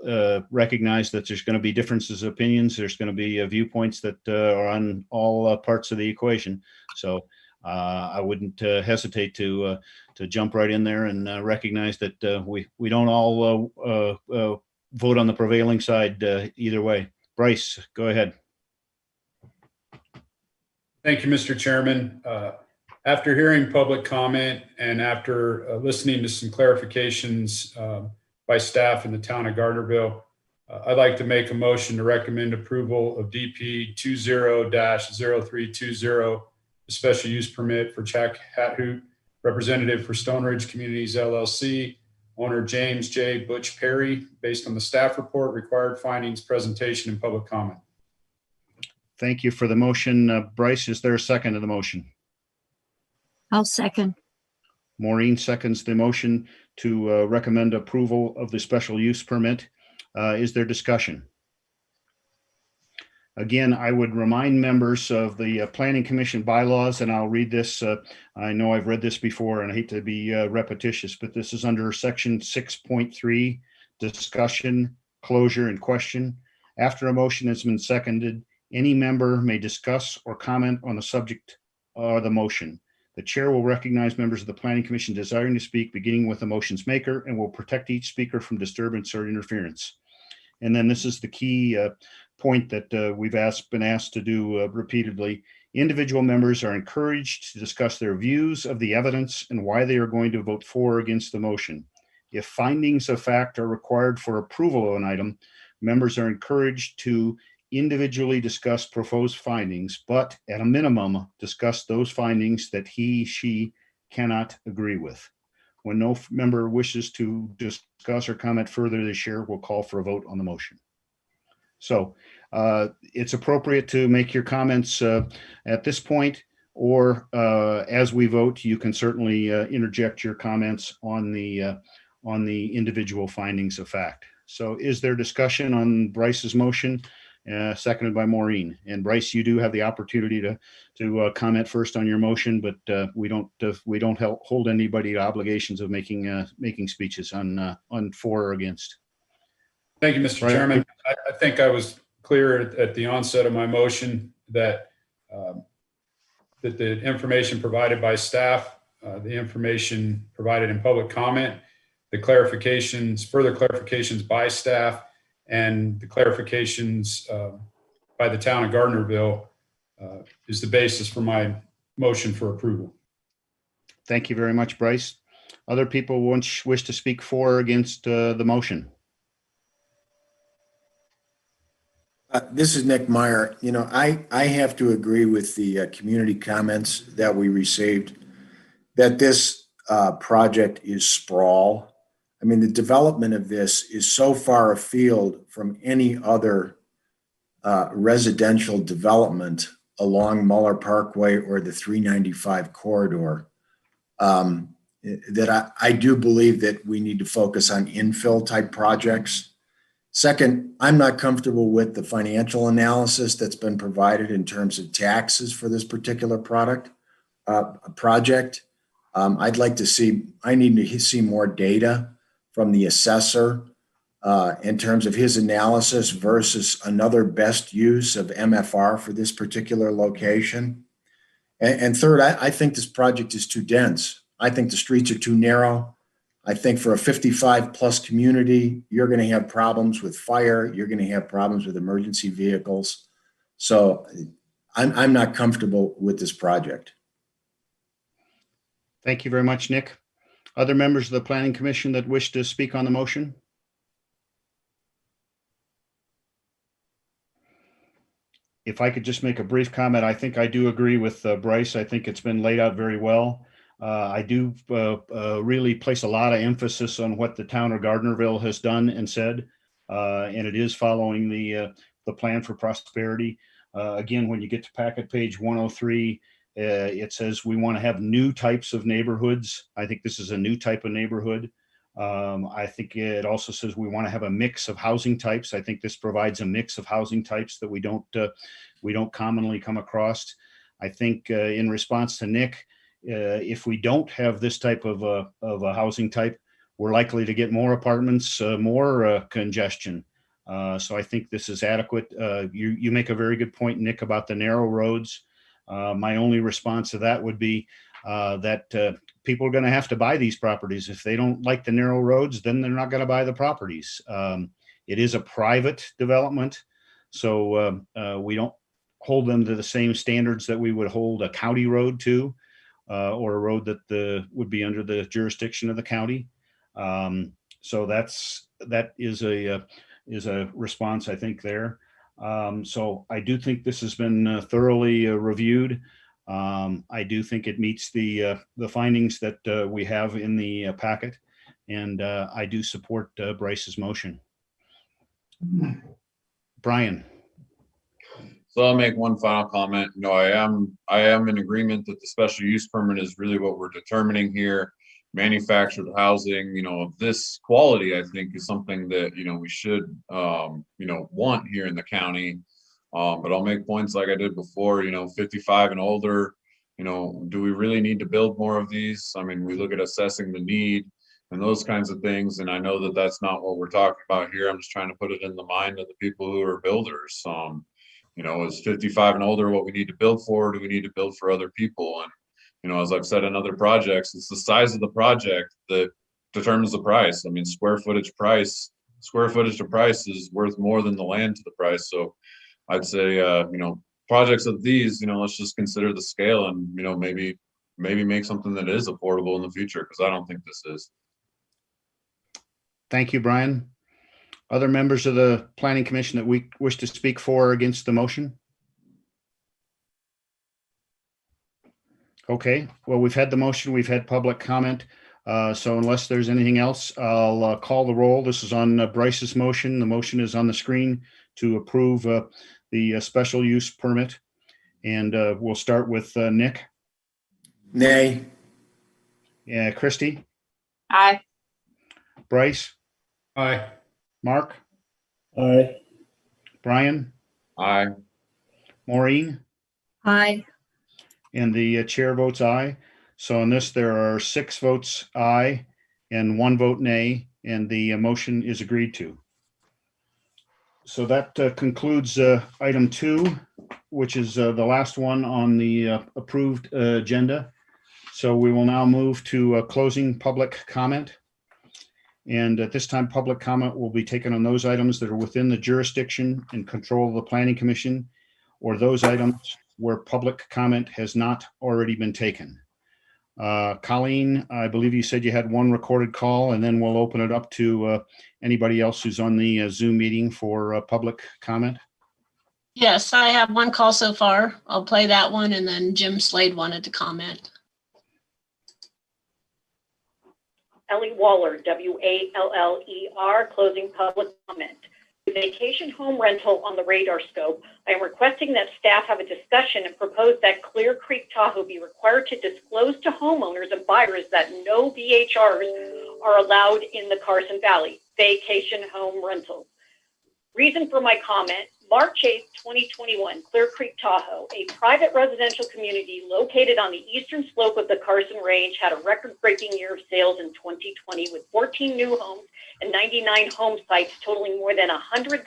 recognize that there's going to be differences of opinions. There's going to be viewpoints that are on all parts of the equation. So I wouldn't hesitate to jump right in there and recognize that we don't all vote on the prevailing side either way. Bryce, go ahead. Thank you, Mr. Chairman. After hearing public comment and after listening to some clarifications by staff in the town of Gardnerville, I'd like to make a motion to recommend approval of DP 20-0320, a special use permit for Jack Hathoot, representative for Stone Ridge Communities LLC, owner James J. Butch Perry, based on the staff report, required findings, presentation, and public comment. Thank you for the motion. Bryce, is there a second to the motion? I'll second. Maureen seconds the motion to recommend approval of the special use permit. Is there discussion? Again, I would remind members of the Planning Commission bylaws, and I'll read this. I know I've read this before, and I hate to be repetitious, but this is under section 6.3, discussion, closure, and question. After a motion has been seconded, any member may discuss or comment on the subject or the motion. The chair will recognize members of the Planning Commission desiring to speak, beginning with the motion's maker, and will protect each speaker from disturbance or interference. And then this is the key point that we've been asked to do repeatedly. Individual members are encouraged to discuss their views of the evidence and why they are going to vote for or against the motion. If findings of fact are required for approval of an item, members are encouraged to individually discuss proposed findings, but at a minimum, discuss those findings that she cannot agree with. When no member wishes to discuss or comment further, the chair will call for a vote on the motion. So it's appropriate to make your comments at this point, or as we vote, you can certainly interject your comments on the individual findings of fact. So is there discussion on Bryce's motion? Seconded by Maureen. And Bryce, you do have the opportunity to comment first on your motion, but we don't hold anybody to obligations of making speeches on for or against. Thank you, Mr. Chairman. I think I was clear at the onset of my motion that that the information provided by staff, the information provided in public comment, the clarifications, further clarifications by staff, and the clarifications by the town of Gardnerville is the basis for my motion for approval. Thank you very much, Bryce. Other people wish to speak for or against the motion? This is Nick Meyer. You know, I have to agree with the community comments that we received that this project is sprawl. I mean, the development of this is so far afield from any other residential development along Muller Parkway or the 395 corridor that I do believe that we need to focus on infill type projects. Second, I'm not comfortable with the financial analysis that's been provided in terms of taxes for this particular project. I'd like to see, I need to see more data from the assessor in terms of his analysis versus another best use of MFR for this particular location. And third, I think this project is too dense. I think the streets are too narrow. I think for a 55-plus community, you're going to have problems with fire. You're going to have problems with emergency vehicles. So I'm not comfortable with this project. Thank you very much, Nick. Other members of the Planning Commission that wish to speak on the motion? If I could just make a brief comment, I think I do agree with Bryce. I think it's been laid out very well. I do really place a lot of emphasis on what the town of Gardnerville has done and said, and it is following the plan for prosperity. Again, when you get to packet page 103, it says we want to have new types of neighborhoods. I think this is a new type of neighborhood. I think it also says we want to have a mix of housing types. I think this provides a mix of housing types that we don't commonly come across. I think in response to Nick, if we don't have this type of a housing type, we're likely to get more apartments, more congestion. So I think this is adequate. You make a very good point, Nick, about the narrow roads. My only response to that would be that people are going to have to buy these properties. If they don't like the narrow roads, then they're not going to buy the properties. It is a private development, so we don't hold them to the same standards that we would hold a county road to, or a road that would be under the jurisdiction of the county. So that is a response, I think, there. So I do think this has been thoroughly reviewed. I do think it meets the findings that we have in the packet, and I do support Bryce's motion. Brian. So I'll make one final comment. You know, I am in agreement that the special use permit is really what we're determining here. Manufactured housing, you know, of this quality, I think is something that, you know, we should, you know, want here in the county. But I'll make points like I did before, you know, 55 and older, you know, do we really need to build more of these? I mean, we look at assessing the need and those kinds of things. And I know that that's not what we're talking about here. I'm just trying to put it in the mind of the people who are builders. You know, is 55 and older what we need to build for? Or do we need to build for other people? And, you know, as I've said in other projects, it's the size of the project that determines the price. I mean, square footage to price is worth more than the land to the price. So I'd say, you know, projects of these, you know, let's just consider the scale and, you know, maybe make something that is affordable in the future, because I don't think this is. Thank you, Brian. Other members of the Planning Commission that we wish to speak for or against the motion? Okay, well, we've had the motion, we've had public comment. So unless there's anything else, I'll call the roll. This is on Bryce's motion. The motion is on the screen to approve the special use permit. And we'll start with Nick. Nay. Yeah, Christie. Aye. Bryce. Aye. Mark. Aye. Brian. Aye. Maureen. Aye. And the chair votes aye. So on this, there are 6 votes aye and 1 vote nay, and the motion is agreed to. So that concludes item 2, which is the last one on the approved agenda. So we will now move to closing public comment. And at this time, public comment will be taken on those items that are within the jurisdiction and control of the Planning Commission, or those items where public comment has not already been taken. Colleen, I believe you said you had 1 recorded call, and then we'll open it up to anybody else who's on the Zoom meeting for public comment. Yes, I have 1 call so far. I'll play that one, and then Jim Slade wanted to comment. Ellie Waller, W-A-L-L-E-R, closing public comment. With vacation home rental on the radar scope, I am requesting that staff have a discussion and propose that Clear Creek Tahoe be required to disclose to homeowners and buyers that no VHRs are allowed in the Carson Valley, vacation home rentals. Reason for my comment, March 8th, 2021, Clear Creek Tahoe, a private residential community located on the eastern slope of the Carson Range, had a record-breaking year of sales in 2020 with 14 new homes and 99 home sites totaling more than $116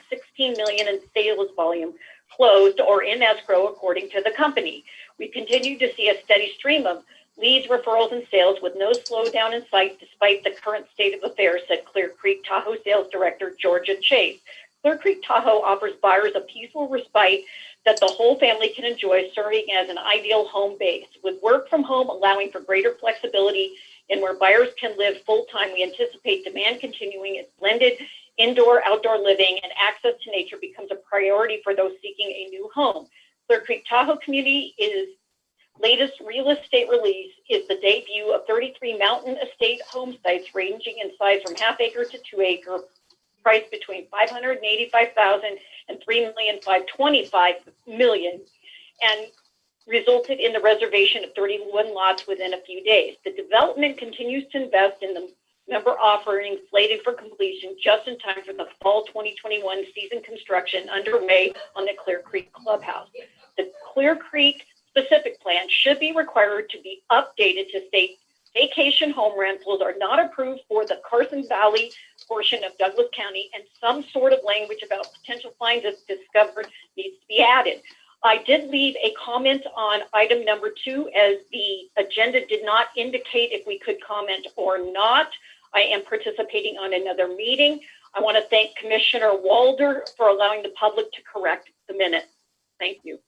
million in sales volume closed or in escrow, according to the company. We continue to see a steady stream of leads, referrals, and sales with no slowdown in sight despite the current state of affairs, said Clear Creek Tahoe Sales Director Georgia Chase. Clear Creek Tahoe offers buyers a peaceful respite that the whole family can enjoy, serving as an ideal home base. With work from home allowing for greater flexibility and where buyers can live full-time, we anticipate demand continuing as blended indoor-outdoor living and access to nature becomes a priority for those seeking a new home. Clear Creek Tahoe Community is latest real estate release is the debut of 33 mountain estate home sites ranging in size from half-acre to 2-acre, priced between $585,000 and $3,525,000, and resulted in the reservation of 31 lots within a few days. The development continues to invest in the member offerings slated for completion just in time for the fall 2021 season construction underway on the Clear Creek Clubhouse. The Clear Creek specific plan should be required to be updated to state vacation home rentals are not approved for the Carson Valley portion of Douglas County, and some sort of language about potential fines if discovered needs to be added. I did leave a comment on item number 2 as the agenda did not indicate if we could comment or not. I am participating on another meeting. I want to thank Commissioner Walder for allowing the public to correct the minutes. Thank you.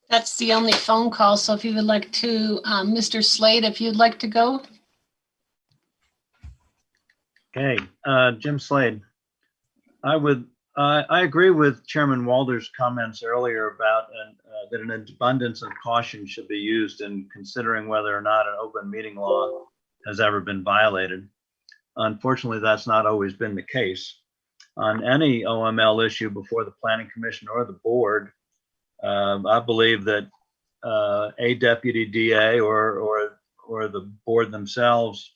That's the only phone call. So if you would like to, Mr. Slade, if you'd like to go. Okay, Jim Slade. I agree with Chairman Walder's comments earlier about that an abundance of caution should be used in considering whether or not an open meeting law has ever been violated. Unfortunately, that's not always been the case. On any OML issue before the Planning Commission or the board, I believe that a deputy DA or the board themselves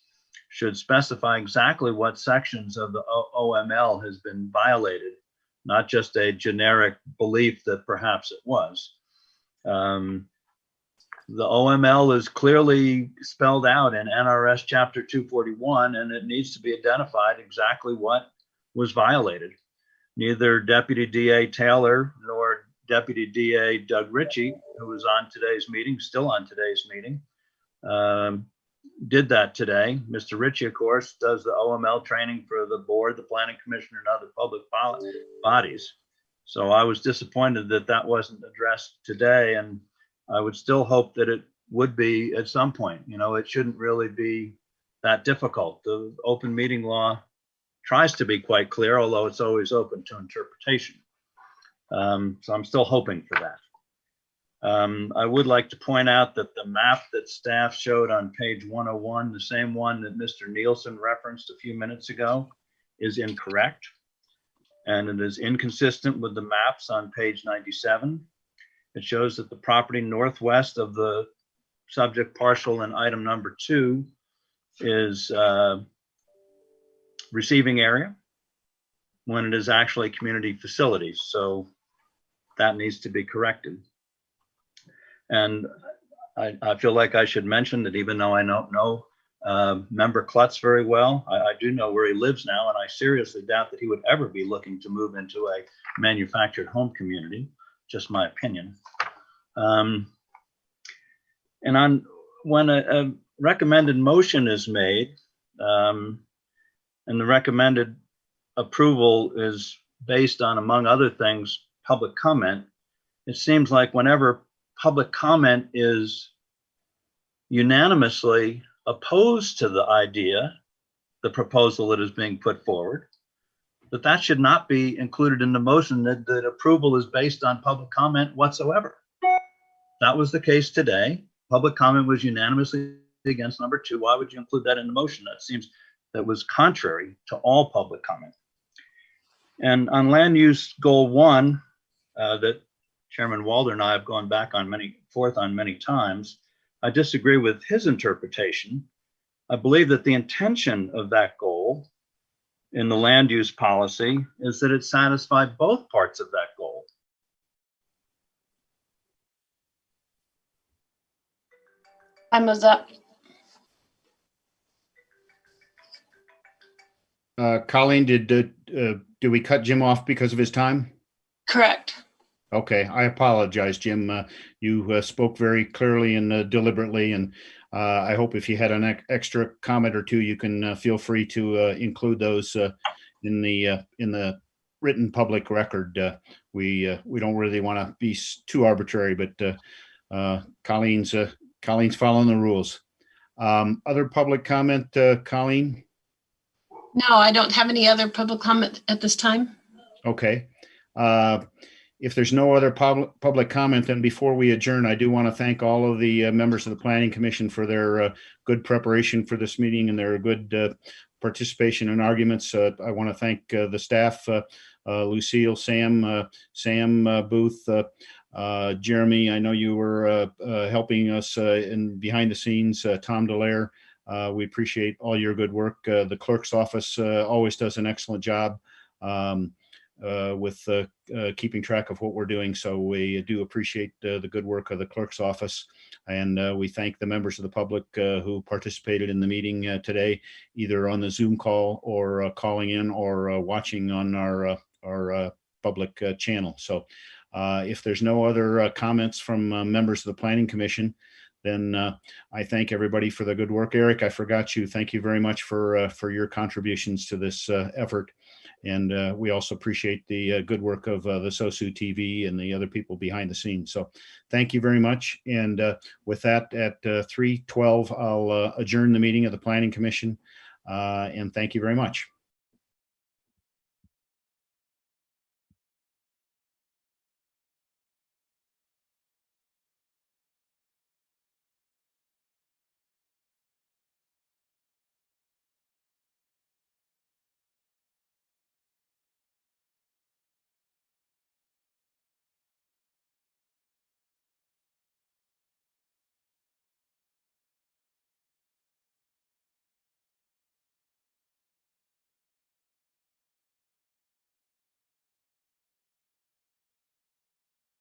should specify exactly what sections of the OML has been violated, not just a generic belief that perhaps it was. The OML is clearly spelled out in NRS Chapter 241, and it needs to be identified exactly what was violated. Neither Deputy DA Taylor nor Deputy DA Doug Ritchie, who was on today's meeting, still on today's meeting, did that today. Mr. Ritchie, of course, does the OML training for the board, the planning commission, and other public bodies. So I was disappointed that that wasn't addressed today, and I would still hope that it would be at some point. You know, it shouldn't really be that difficult. The open meeting law tries to be quite clear, although it's always open to interpretation. So I'm still hoping for that. I would like to point out that the map that staff showed on page 101, the same one that Mr. Nielsen referenced a few minutes ago, is incorrect. And it is inconsistent with the maps on page 97. It shows that the property northwest of the subject parcel in item number 2 is receiving area when it is actually community facilities. So that needs to be corrected. And I feel like I should mention that even though I don't know Member Klutz very well, I do know where he lives now, and I seriously doubt that he would ever be looking to move into a manufactured home community, just my opinion. And when a recommended motion is made, and the recommended approval is based on, among other things, public comment, it seems like whenever public comment is unanimously opposed to the idea, the proposal that is being put forward, that should not be included in the motion, that approval is based on public comment whatsoever. That was the case today. Public comment was unanimously against number 2. Why would you include that in the motion? That seems that was contrary to all public comment. And on land use goal 1, that Chairman Walder and I have gone back on forth on many times, I disagree with his interpretation. I believe that the intention of that goal in the land use policy is that it satisfied both parts of that goal. Time is up. Colleen, did we cut Jim off because of his time? Correct. Okay, I apologize, Jim. You spoke very clearly and deliberately, and I hope if you had an extra comment or two, you can feel free to include those in the written public record. We don't really want to be too arbitrary, but Colleen's following the rules. Other public comment, Colleen? No, I don't have any other public comment at this time. Okay. If there's no other public comment, then before we adjourn, I do want to thank all of the members of the Planning Commission for their good preparation for this meeting and their good participation in arguments. I want to thank the staff, Lucille, Sam, Booth, Jeremy. I know you were helping us in behind the scenes, Tom Delaire. We appreciate all your good work. The clerk's office always does an excellent job with keeping track of what we're doing. So we do appreciate the good work of the clerk's office. And we thank the members of the public who participated in the meeting today, either on the Zoom call or calling in or watching on our public channel. So if there's no other comments from members of the Planning Commission, then I thank everybody for the good work. Eric, I forgot you. Thank you very much for your contributions to this effort. And we also appreciate the good work of the SOSU TV and the other people behind the scenes. So thank you very much. And with that, at 3:12, I'll adjourn the meeting of the Planning Commission. And thank you very much.